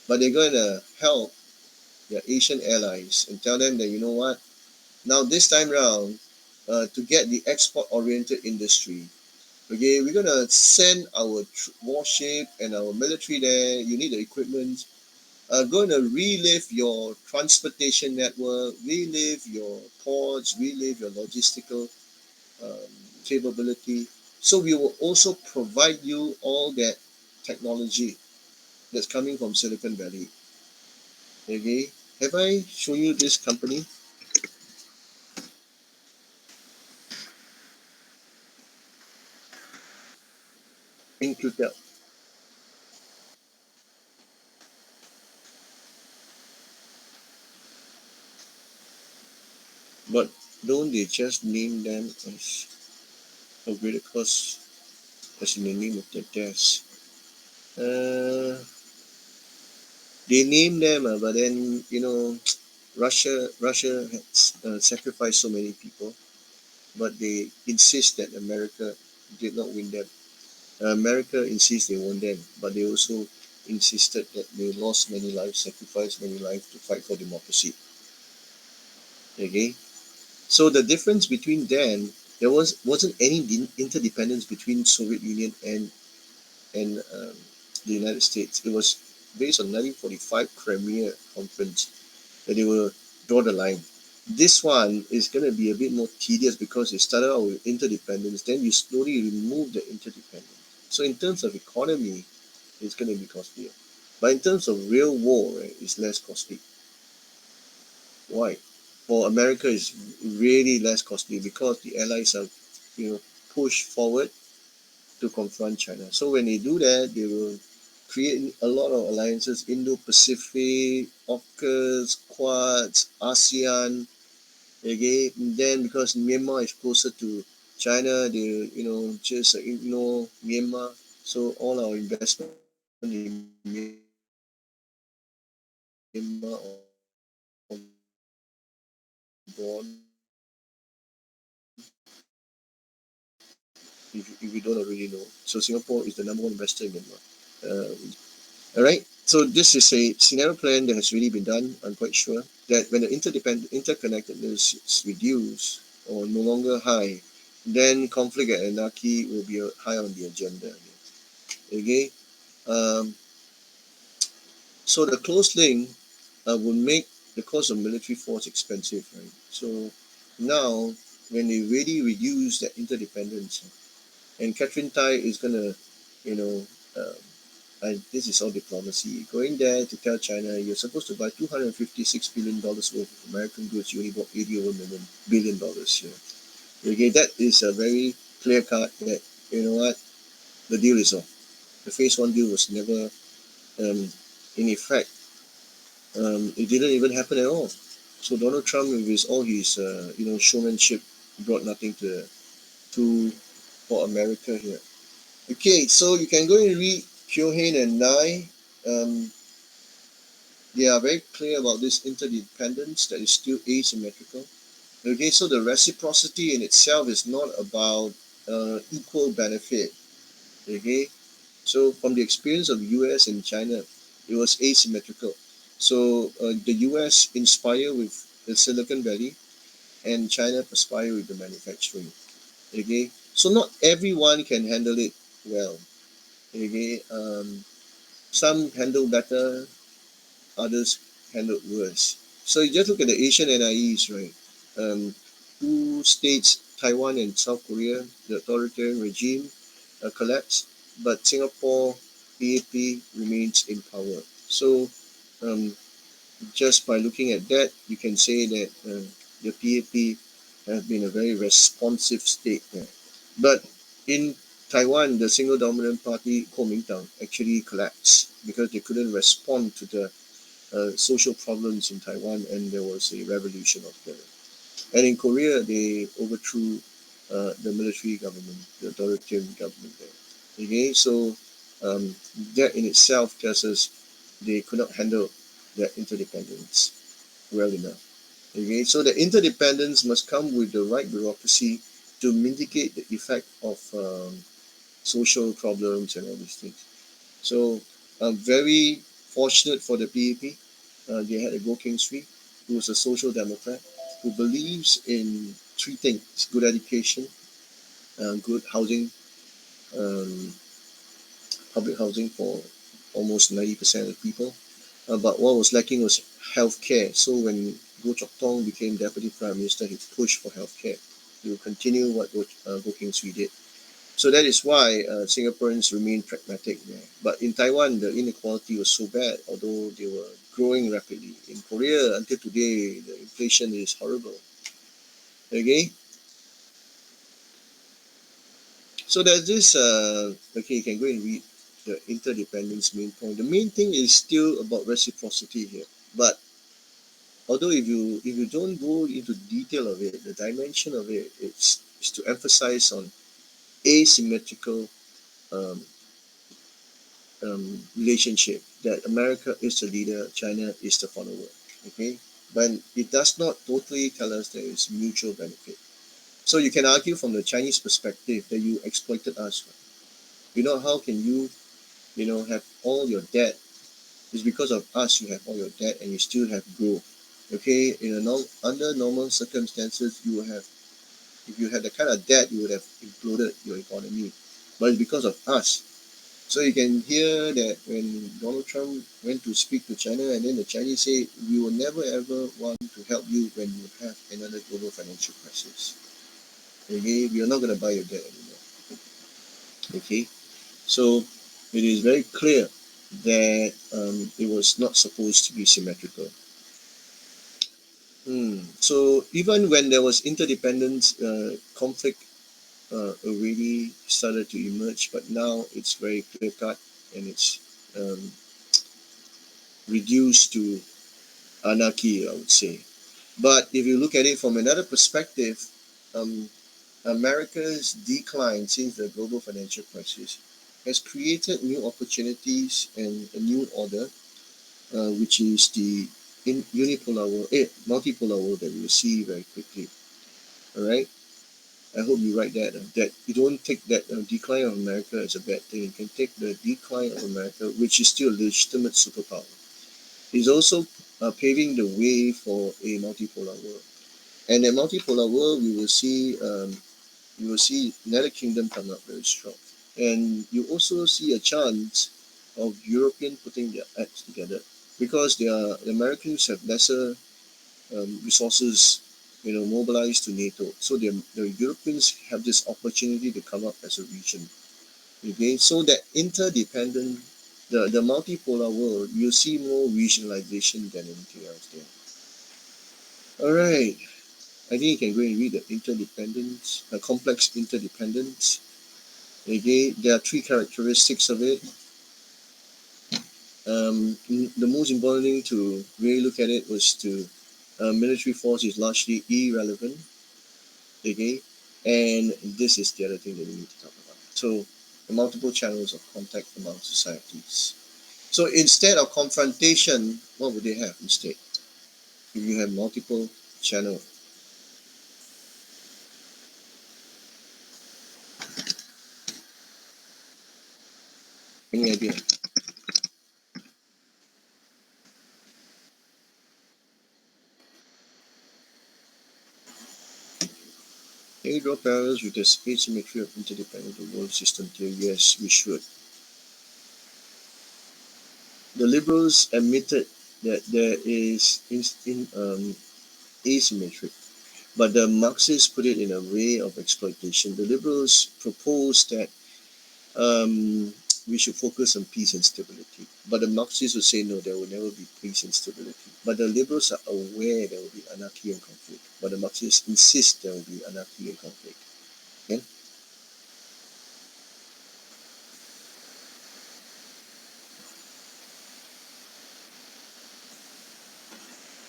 but they're going to help their Asian allies and tell them that you know what, now this time round, to get the export-oriented industry, okay, we're going to send our warship and our military there. You need the equipment. Going to relive your transportation network, relive your ports, relive your logistical um, capability. So we will also provide you all that technology that's coming from Silicon Valley. Okay, have I shown you this company? Incutel. But don't they just name them as a greater cause as in the name of their deaths? Uh, they name them, but then Russia had sacrificed so many people. but they insist that America did not win them. America insists they won them, but they also insisted that they lost many lives, sacrificed many lives to fight for democracy. Okay, so the difference between them, wasn't any interdependence between Soviet Union and the United States. It was based on 1945 Crimea Conference that they will draw the line. This one is going to be a bit more tedious because it started out with interdependence, then you slowly remove the interdependence. So in terms of economy, it's going to be costlier. But in terms of real war, right, it's less costly. Why? For America, it's really less costly because the allies are, pushed forward to confront China. So when they do that, they will create a lot of alliances: Indo-Pacific, AUKUS, Quads, ASEAN. Okay, and then because Myanmar is closer to China, they just ignore Myanmar. So all our investment in Myanmar or abroad, if you don't already know. So Singapore is the number one investor in Myanmar. All right. So this is a scenario plan that has really been done. I'm quite sure that when the interconnectedness is reduced or no longer high, then conflict and anarchy will be high on the agenda. Okay. Um, so the close link will make the cost of military force expensive, right? So now, when they really reduce that interdependence, and Catherine Tai is gonna, you know, um, this is all diplomacy. Going there to tell China you're supposed to buy $256 billion worth of American goods, you only bought 80 over billion dollars here. Okay, that is a very clear cut that you know what, the deal is off. The phase one deal was never, in effect, it didn't even happen at all. So Donald Trump, with all his showmanship, brought nothing to for America here. Okay, so you can go and read Kyohane and Nye. Um, they are very clear about this interdependence that is still asymmetrical. Okay, so the reciprocity in itself is not about equal benefit. Okay, so from the experience of US and China, it was asymmetrical. So the US inspire with the Silicon Valley, and China perspire with the manufacturing. Okay, so not everyone can handle it well. Okay, some handle better, others handled worse. So you just look at the Asian NIEs, right? Two states, Taiwan and South Korea, the authoritarian regime collapsed, but Singapore PAP remains in power. So um, just by looking at that, you can say that the PAP have been a very responsive state there. But in Taiwan, the single dominant party, Kuomintang, actually collapsed because they couldn't respond to the social problems in Taiwan, and there was a revolution of the. And in Korea, they overthrew the military government, the authoritarian government there. Okay, so that in itself tells us they could not handle their interdependence well enough. Okay, so the interdependence must come with the right bureaucracy to mitigate the effect of social problems and all these things. So I'm very fortunate for the PAP. They had a Go King Sri, who was a social democrat, who believes in three things: good education, good housing, um, public housing for almost 90% of the people. But what was lacking was healthcare. So when Goh Chok Tong became deputy prime minister, he pushed for healthcare. He will continue what Goh King Sui did. So that is why Singaporeans remain pragmatic there. But in Taiwan, the inequality was so bad, although they were growing rapidly. In Korea, until today, the inflation is horrible. Okay, so there's this. Okay, you can go and read the interdependence main point. The main thing is still about reciprocity here. But although if you don't go into detail of it, the dimension of it, is to emphasize on asymmetrical um, relationship, that America is the leader, China is the follower. Okay, but it does not totally tell us there is mutual benefit. So you can argue from the Chinese perspective that you exploited us. How can you, have all your debt? It's because of us you have all your debt and you still have growth. Okay, under normal circumstances, if you had the kind of debt, you would have imploded your economy. But it's because of us. So you can hear that when Donald Trump went to speak to China, and then the Chinese say, we will never ever want to help you when you have another global financial crisis. Okay, we are not going to buy your debt anymore. Okay, so it is very clear that it was not supposed to be symmetrical. So even when there was interdependence, conflict already started to emerge, but now it's very clear cut and it's um, reduced to anarchy, I would say. But if you look at it from another perspective, um, America's decline since the global financial crisis has created new opportunities and a new order, which is the multipolar world that we will see very quickly. All right. I hope you write that. That you don't take that decline of America as a bad thing. You can take the decline of America, which is still a legitimate superpower. It's also paving the way for a multipolar world. And in multipolar world, we will see United Kingdom come up very strong. And you also see a chance of European putting their acts together because the Americans have lesser resources, mobilized to NATO. So the Europeans have this opportunity to come up as a region. Okay, so that interdependent, the multipolar world, you see more regionalization than anything else there. All right, I think you can go and read the interdependence, complex interdependence. Okay, there are three characteristics of it. The most important thing to really look at it was to military force is largely irrelevant. Okay, and this is the other thing that we need to talk about. So the multiple channels of contact among societies. So instead of confrontation, what would they have instead? If you have multiple channel, any idea? Can you draw parallels with the asymmetry of interdependent world system theory? Yes, we should. The liberals admitted that there is asymmetry, but the Marxists put it in a way of exploitation. The liberals proposed that we should focus on peace and stability. But the Marxists would say no, there will never be peace and stability. But the liberals are aware there will be anarchy and conflict. But the Marxists insist there will be anarchy and conflict. Okay?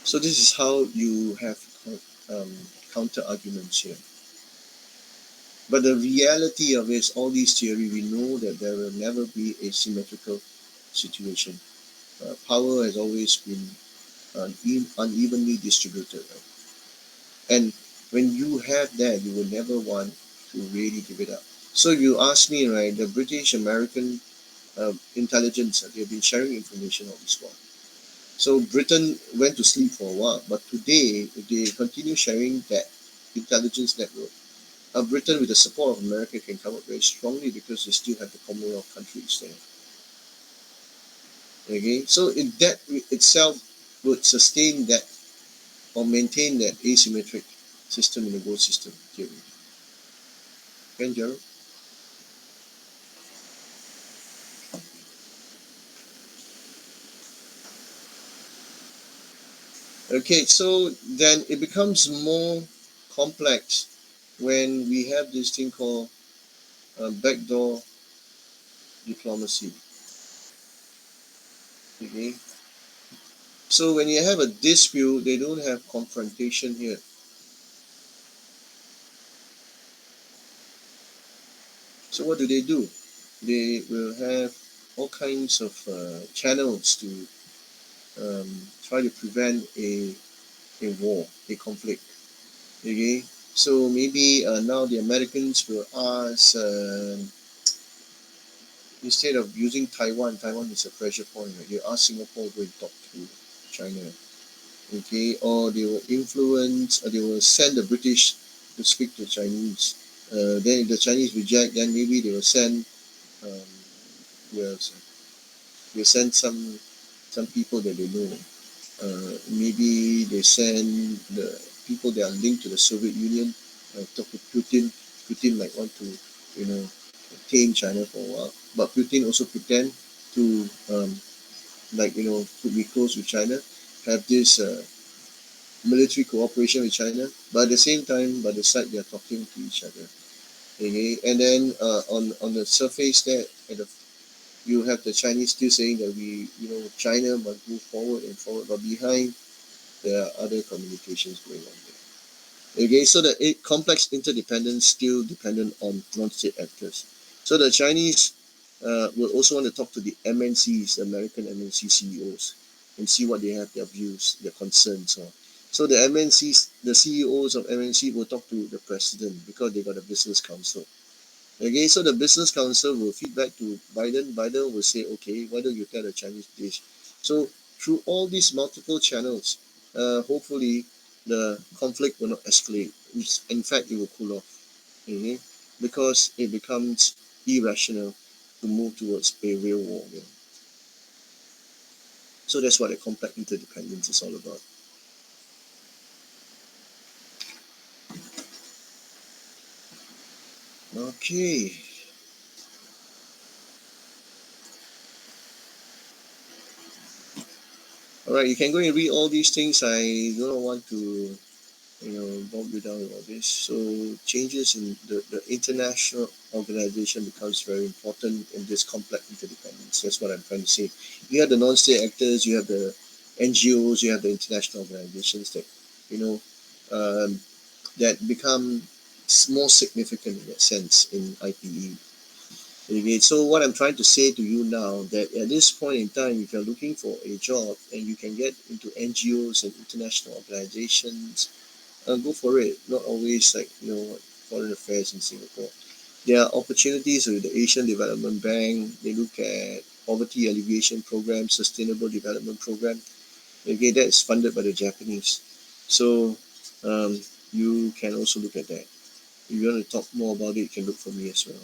So this is how you have um, counter arguments here. But the reality of it is all these theory, we know that there will never be a symmetrical situation. Power has always been unevenly distributed. Right? And when you have that, you will never want to really give it up. So you ask me, right, the British American intelligence, they've been sharing information all this while. So Britain went to sleep for a while, but today, if they continue sharing that intelligence network, Britain, with the support of America, can come up very strongly because they still have the Commonwealth countries there. Okay, so that itself would sustain that or maintain that asymmetric system in the world system theory. Can Gerald? Okay, so then it becomes more complex when we have this thing called backdoor diplomacy. Okay, so when you have a dispute, they don't have confrontation here. So what do? They will have all kinds of channels to try to prevent a war, a conflict. Okay, So maybe now the Americans will ask, instead of using Taiwan, Taiwan is a pressure point, right? They ask Singapore to go and talk to China, okay? Or they will influence, or they will send the British to speak to Chinese. Then if the Chinese reject, then maybe they will send, um, who else? They send some people that they know. Maybe they send the people that are linked to the Soviet Union, talk to Putin. Putin might want to, you know, tame China for a while, but Putin also pretend to, to be close with China, have this military cooperation with China, but at the same time, by the side, they are talking to each other. Okay, and then on the surface there, you have the Chinese still saying that China must move forward and forward, but behind there are other communications going on there. Okay, so the complex interdependence still dependent on non-state actors. So the Chinese will also want to talk to the MNCs, American MNC CEOs, and see what they have, their views, their concerns. So the MNCs, the CEOs of MNC will talk to the president because they got a business council. Okay, so the business council will feedback to Biden. Biden will say, okay, why don't you tell the Chinese this? So through all these multiple channels, hopefully the conflict will not escalate. In fact, it will cool off. Okay, because it becomes irrational to move towards a real war. Yeah. So that's what a complex interdependence is all about. Okay. All right, you can go and read all these things. I don't want to bog you down with all this. So changes in the international organization becomes very important in this complex interdependence. That's what I'm trying to say. You have the non-state actors, you have the NGOs, you have the international organizations that, you know, um, that become more significant in that sense in IPE. Okay, so what I'm trying to say to you now that at this point in time, if you're looking for a job and you can get into NGOs and international organizations, go for it. Not always like foreign affairs in Singapore. There are opportunities with the Asian Development Bank. They look at poverty alleviation program, sustainable development program. Okay, that is funded by the Japanese. So um, you can also look at that. If you want to talk more about it, you can look for me as well.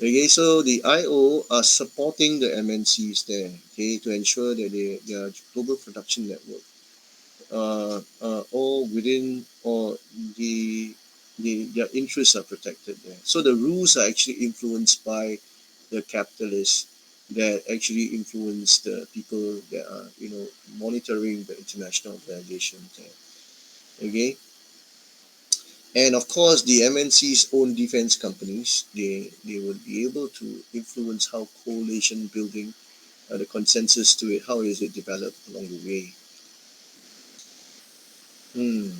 Okay, so the IO are supporting the MNCs there, okay, to ensure that their global production network all within or their interests are protected there. So the rules are actually influenced by the capitalists that actually influence the people that are monitoring the international organizations there. Okay, and of course the MNC's own defense companies they will be able to influence how coalition building, the consensus to it, how is it developed along the way. Hmm.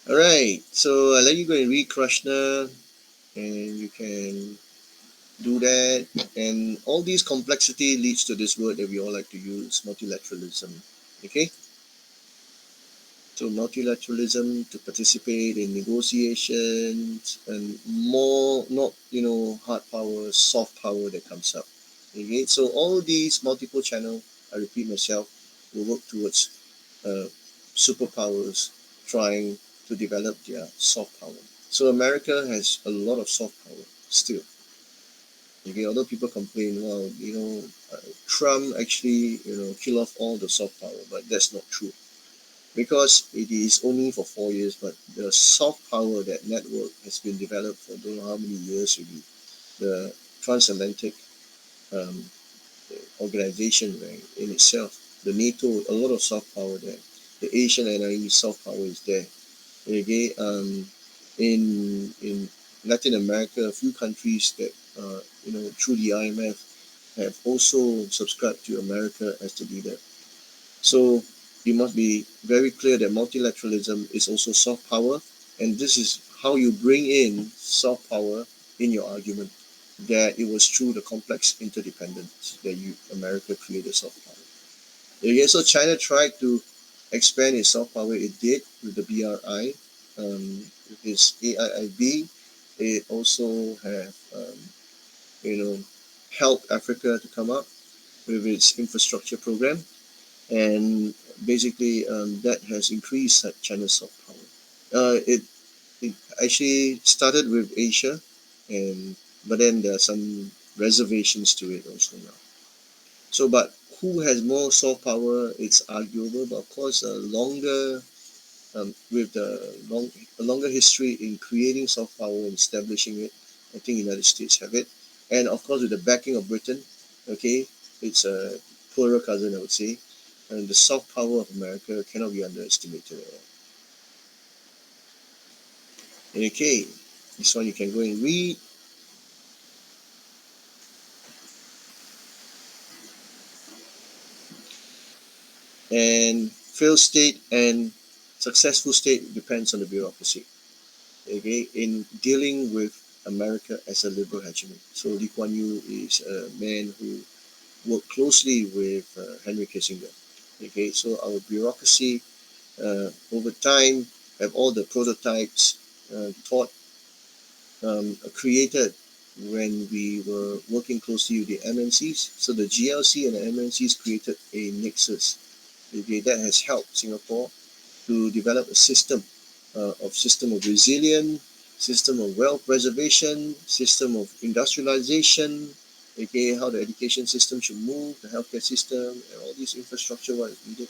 All right, so I'll let you go and read Krishna, and you can do that. And all these complexity leads to this word that we all like to use, multilateralism. Okay, so multilateralism to participate in negotiations and more, not hard power, soft power that comes up. Okay, so all these multiple channel, I repeat myself, will work towards superpowers trying to develop their soft power. So America has a lot of soft power still. Okay, although people complain, well, Trump actually, kill off all the soft power, but that's not true because it is only for 4 years. But the soft power, that network has been developed for don't know how many years already. The transatlantic um, organization, right, in itself, the NATO, a lot of soft power there. The Asian NIE soft power is there. Okay, in Latin America, a few countries that through the IMF have also subscribed to America as the leader. So you must be very clear that multilateralism is also soft power, and this is how you bring in soft power in your argument. That it was through the complex interdependence that America created soft power. Okay, so China tried to expand its soft power. It did with the BRI. with its AIIB, it also have you know helped Africa to come up with its infrastructure program, and basically that has increased China's soft power. It actually started with Asia, and but then there are some reservations to it also now. So, but who has more soft power? It's arguable, but of course, with a longer history in creating soft power and establishing it, I think United States have it, and of course with the backing of Britain, okay, it's a poorer cousin, I would say, and the soft power of America cannot be underestimated at all. Okay, this one you can go and read. And failed state and successful state depends on the bureaucracy. Okay, in dealing with America as a liberal hegemony. So Lee Kuan Yew is a man who worked closely with Henry Kissinger. Okay, so our bureaucracy over time have all the prototypes created when we were working closely with the MNCs. So the GLC and the MNCs created a nexus. Okay, that has helped Singapore to develop a system of resilience, system of wealth preservation, system of industrialization, okay, how the education system should move, the healthcare system, and all this infrastructure what is needed.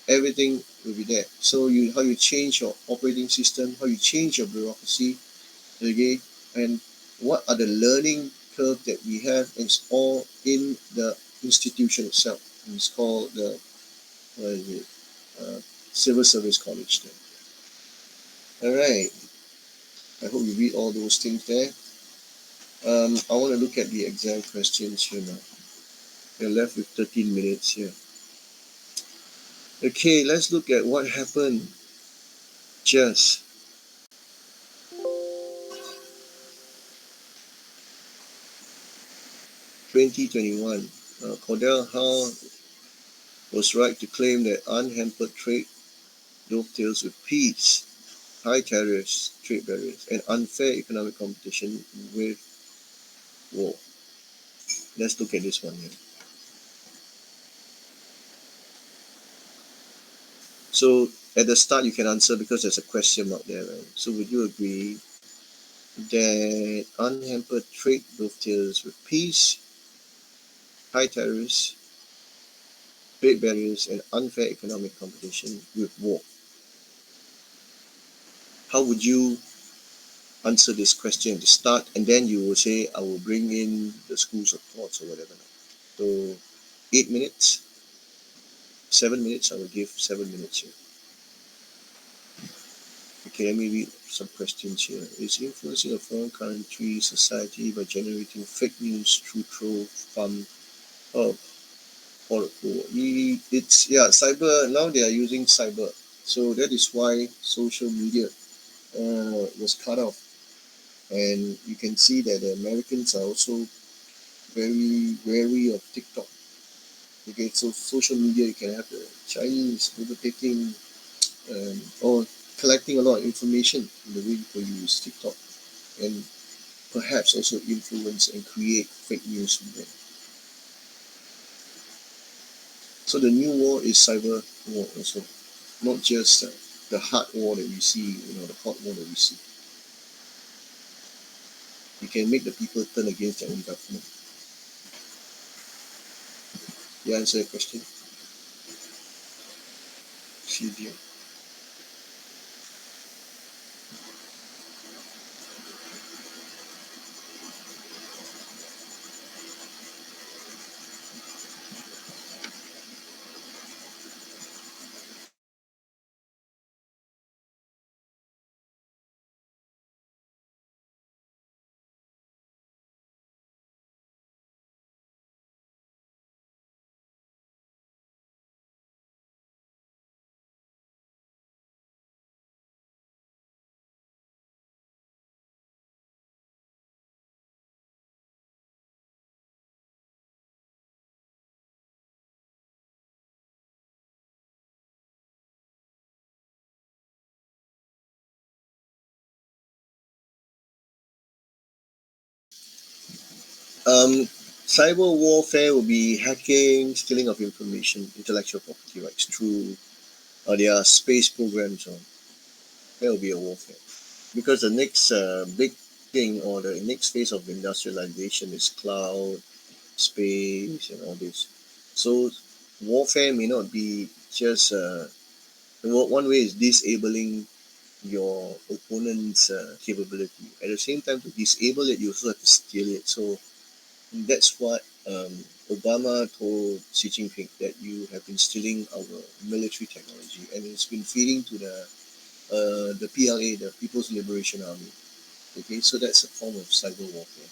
Everything will be there. So how you change your operating system, how you change your bureaucracy, okay, and what are the learning curve that we have, and it's all in the institution itself. It's called the what is it? Civil Service College there. All right. I hope you read all those things there. I want to look at the exam questions here now. We're left with 13 minutes here. Okay, let's look at what happened just 2021. Cordell Hull was right to claim that unhampered trade dovetails with peace, high tariffs, trade barriers, and unfair economic competition with war. Let's look at this one here. So at the start you can answer because there's a question mark there, right? So would you agree that unhampered trade dovetails with peace, high tariffs, trade barriers, and unfair economic competition with war? How would you answer this question at the start? And then you will say, I will bring in the schools of thoughts or whatever. So 8 minutes, 7 minutes, I will give 7 minutes here. Okay, let me read some questions here. Is influencing a foreign country society by generating fake news through troll farm? Oh, it's cyber. Now they are using cyber, so that is why social media was cut off, and you can see that the Americans are also very wary of TikTok. Okay, so social media you can have the Chinese overtaking or collecting a lot of information in the way people use TikTok, and perhaps also influence and create fake news from there. So the new war is cyber war also, not just the hard war that we see, the hot war that we see. You can make the people turn against their own government. You answer the question? See you. Cyber warfare will be hacking, stealing of information, intellectual property rights through their space programs. On that will be a warfare because the next big thing or the next phase of industrialization is cloud, space, and all this. So warfare may not be just one way is disabling your opponent's capability. At the same time, to disable it, you also have to steal it. So that's what Obama told Xi Jinping, that you have been stealing our military technology, and it's been feeding to the PLA, the People's Liberation Army. Okay, so that's a form of cyber warfare.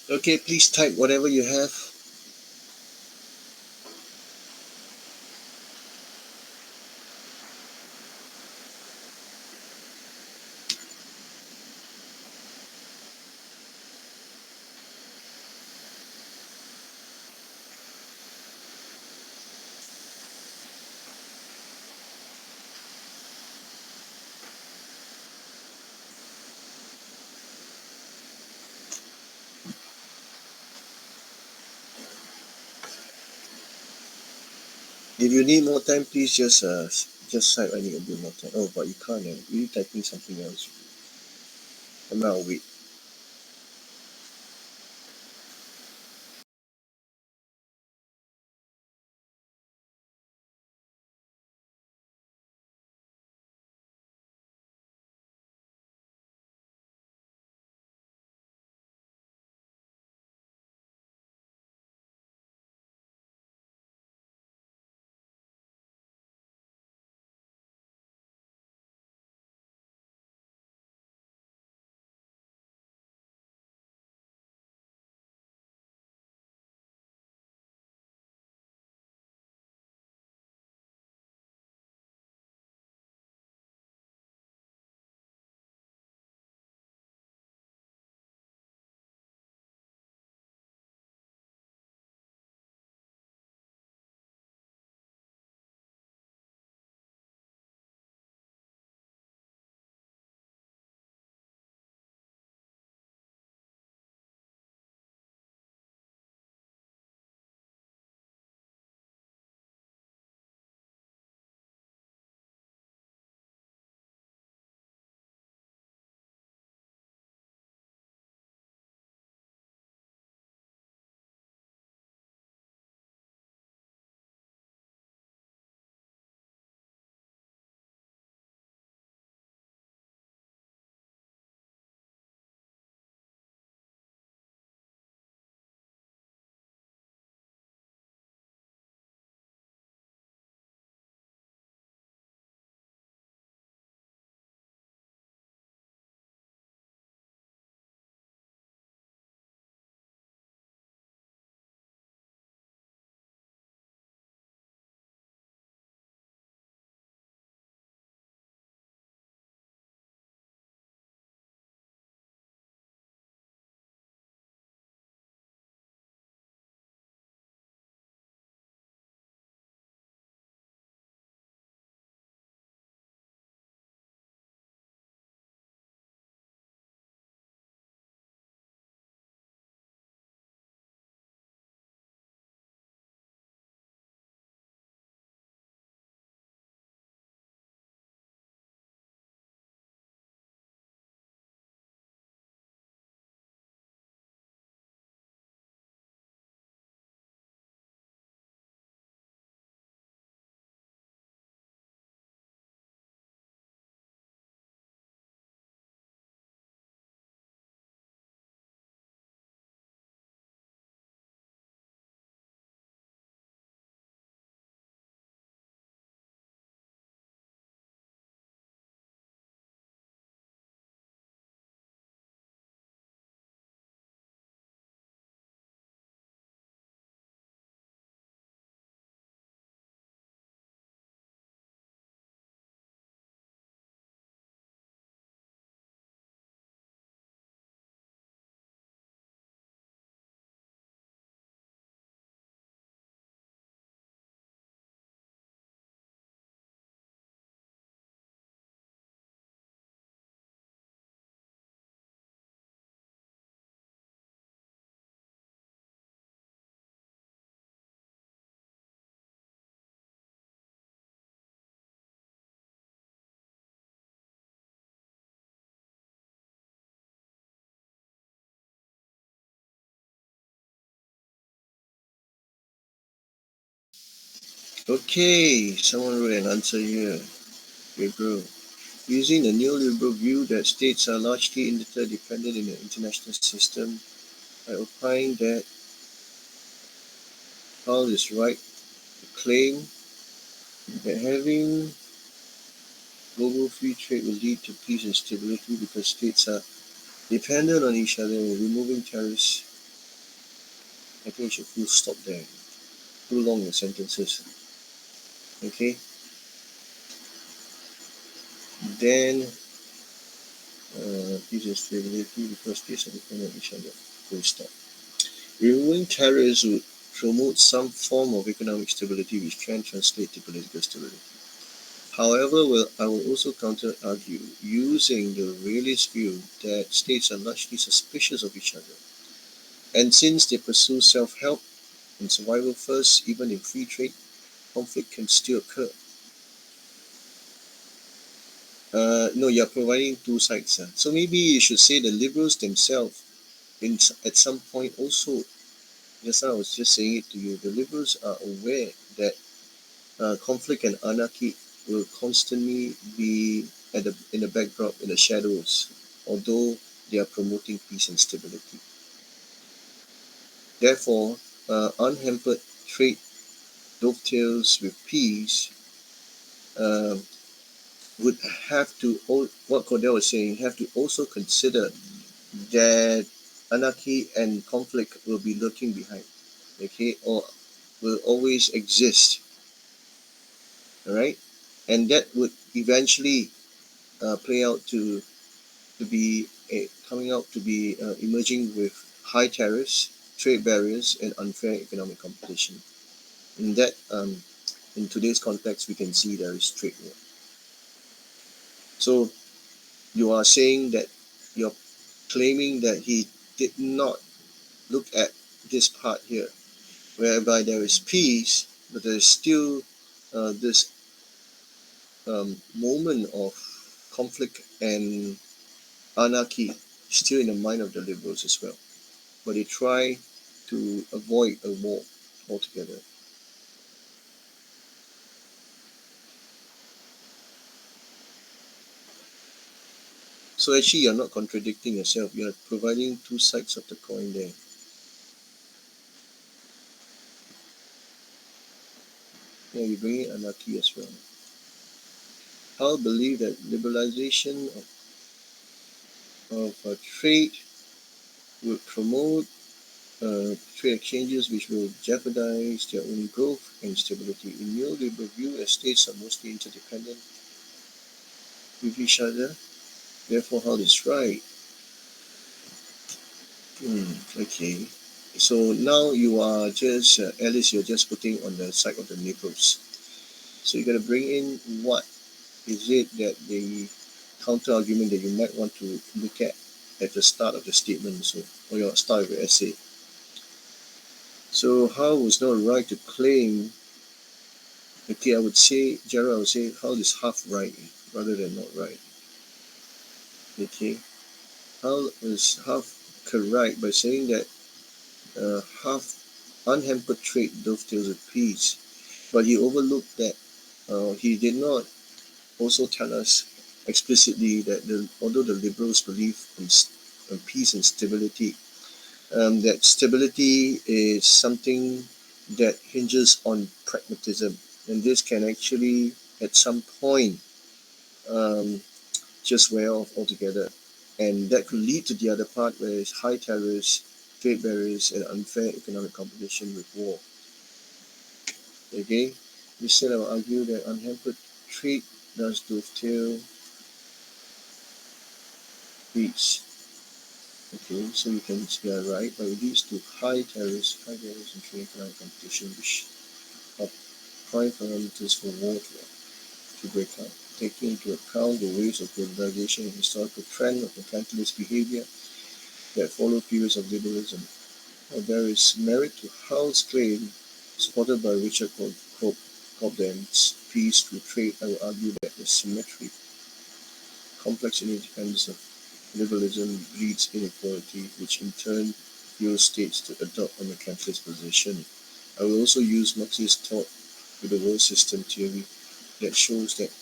Okay, please type whatever you have. If you need more time, please just type I need a bit more time. Oh, but you can't. You're typing something else. I'm out of wait. Okay, someone wrote an answer here. Gabriel. Using the neoliberal view that states are largely interdependent in the international system, I opine that Hall is right to claim that having global free trade will lead to peace and stability because states are dependent on each other and removing tariffs. I think you should full stop there. Too long the sentences. Okay? Then peace and stability because states are dependent on each other. Full stop. Removing tariffs would promote some form of economic stability which can translate to political stability. However, I will also counter-argue using the realist view that states are largely suspicious of each other. And since they pursue self-help and survival first, even in free trade, conflict can still occur. No, you're providing two sides. So maybe you should say the liberals themselves, at some point also, just now I was just saying it to you, the liberals are aware that conflict and anarchy will constantly be in the backdrop, in the shadows, although they are promoting peace and stability. Therefore, unhampered trade dovetails with peace would have to, what Cordell was saying, have to also consider that anarchy and conflict will be lurking behind, okay, or will always exist, all right, and that would eventually play out to be coming out to be emerging with high tariffs, trade barriers, and unfair economic competition. In that, in today's context, we can see there is trade war. So you are saying that you're claiming that he did not look at this part here, whereby there is peace, but there is still this moment of conflict and anarchy still in the mind of the liberals as well. But they try to avoid a war altogether. So actually, you're not contradicting yourself. You're providing two sides of the coin there. Yeah, you bring in anarchy as well. I'll believe that liberalization of trade would promote trade exchanges which will jeopardize their own growth and stability. In neoliberal view, as states are mostly interdependent with each other, therefore how is right. Okay. So now you are just, Alice, you're just putting on the side of the liberals. So you got to bring in what is it that the counter argument that you might want to look at the start of the statement, so or your start of your essay. So how was not right to claim? Okay, I would say, Gerald, I would say how is half right rather than not right. Okay, how is half correct by saying that half unhampered trade dovetails with peace, but he overlooked that he did not also tell us explicitly that although the liberals believe in peace and stability, that stability is something that hinges on pragmatism, and this can actually, at some point, um, just wear off altogether, and that could lead to the other part, where it's high tariffs, trade barriers, and unfair economic competition with war. Okay, instead, I will argue that unhampered trade does dovetail peace. Okay, so you can see are right, but it leads to high tariffs, and trade economic competition, which are prime parameters for war to break out. Taking into account the waves of globalization and historical trend of mercantilist behavior that follow periods of liberalism. There is merit to Hull's claim, supported by Richard Cobden's Peace Through Trade. I will argue that the symmetry, complex interdependence of liberalism breeds inequality, which in turn fuels states to adopt a mercantilist position. I will also use Marxist thought with the world system theory that shows that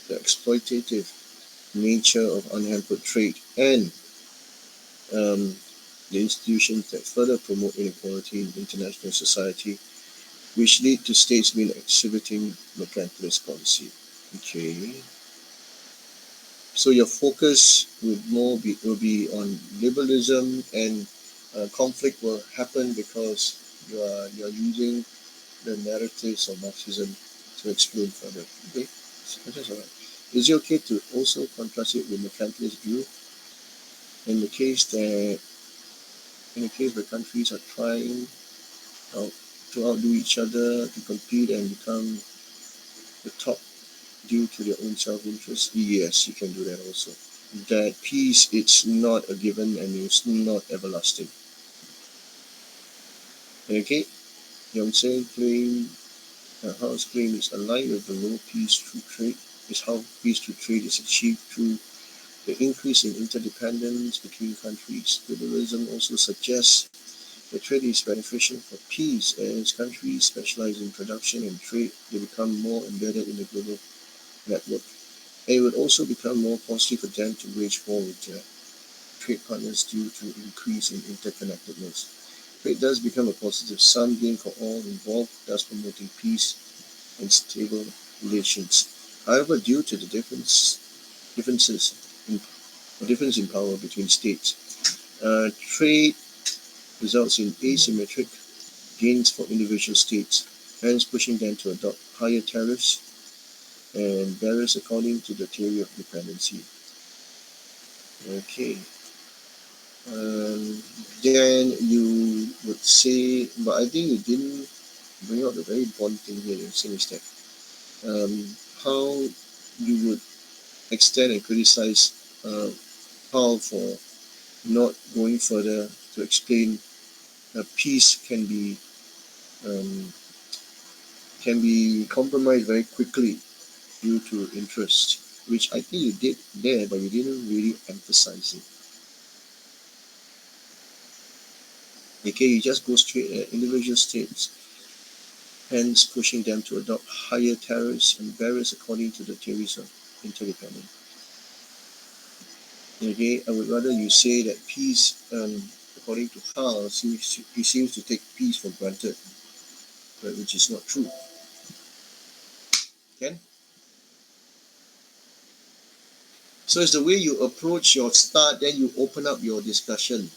the exploitative nature of unhampered trade and the institutions that further promote inequality in international society, which lead to states being exhibiting mercantilist policy. Okay. So your focus will be on liberalism, and conflict will happen because you're using the narratives of Marxism to explain further. Okay, so that's all right. Is it okay to also contrast it with mercantilist view in the case where countries are trying to outdo each other, to compete and become the top due to their own self-interest? Yes, you can do that also. That peace, it's not a given and it's not everlasting. Okay, Yonsei claim Howe's claim is aligned with the low peace through trade, is how peace through trade is achieved through the increase in interdependence between countries. Liberalism also suggests that trade is beneficial for peace as countries specialize in production and trade. They become more embedded in the global network. And it would also become more costly for them to wage war with their trade partners due to increase in interconnectedness. Trade does become a positive sum gain for all involved, thus promoting peace and stable relations. However, due to the differences in difference in power between states, trade results in asymmetric gains for individual states, hence pushing them to adopt higher tariffs and barriers according to the theory of dependency. Okay. Then you would say, but I think you didn't bring out the very important thing here in saying is that how you would extend and criticize Paul for not going further to explain peace um, can be compromised very quickly due to interest, which I think you did there, but you didn't really emphasize it. Okay, you just go straight at individual states, hence pushing them to adopt higher tariffs and barriers according to the theories of interdependence. Okay, I would rather you say that peace, according to Hal, he seems to take peace for granted, but which is not true. Ken? So it's the way you approach your start, then you open up your discussion.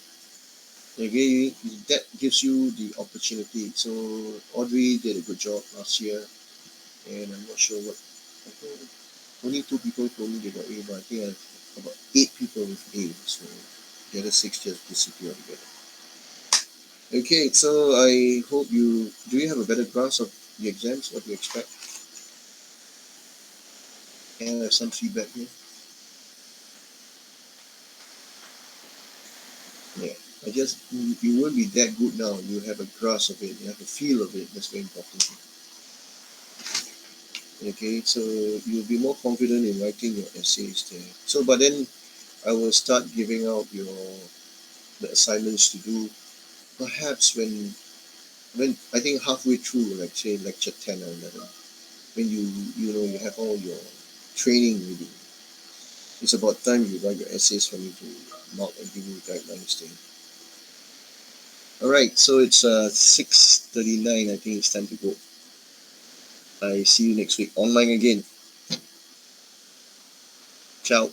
Okay, that gives you the opportunity. So Audrey did a good job last year, and I'm not sure what. I think only 2 people told me they got A, but I think I have about 8 people with A. So the other 6 just disappear together. Okay, so I hope you have a better grasp of the exams, what you expect, and I have some feedback here. Yeah, you won't be that good now. You have a grasp of it, you have a feel of it. That's very important. Okay, so you'll be more confident in writing your essays there. So, but then I will start giving out the assignments to do. Perhaps when I think halfway through, like say lecture 10 or 11, when you have all your training ready, it's about time you write your essays for me to mark and give you guidelines there. All right, so it's 6:39. I think it's time to go. I see you next week online again. Ciao.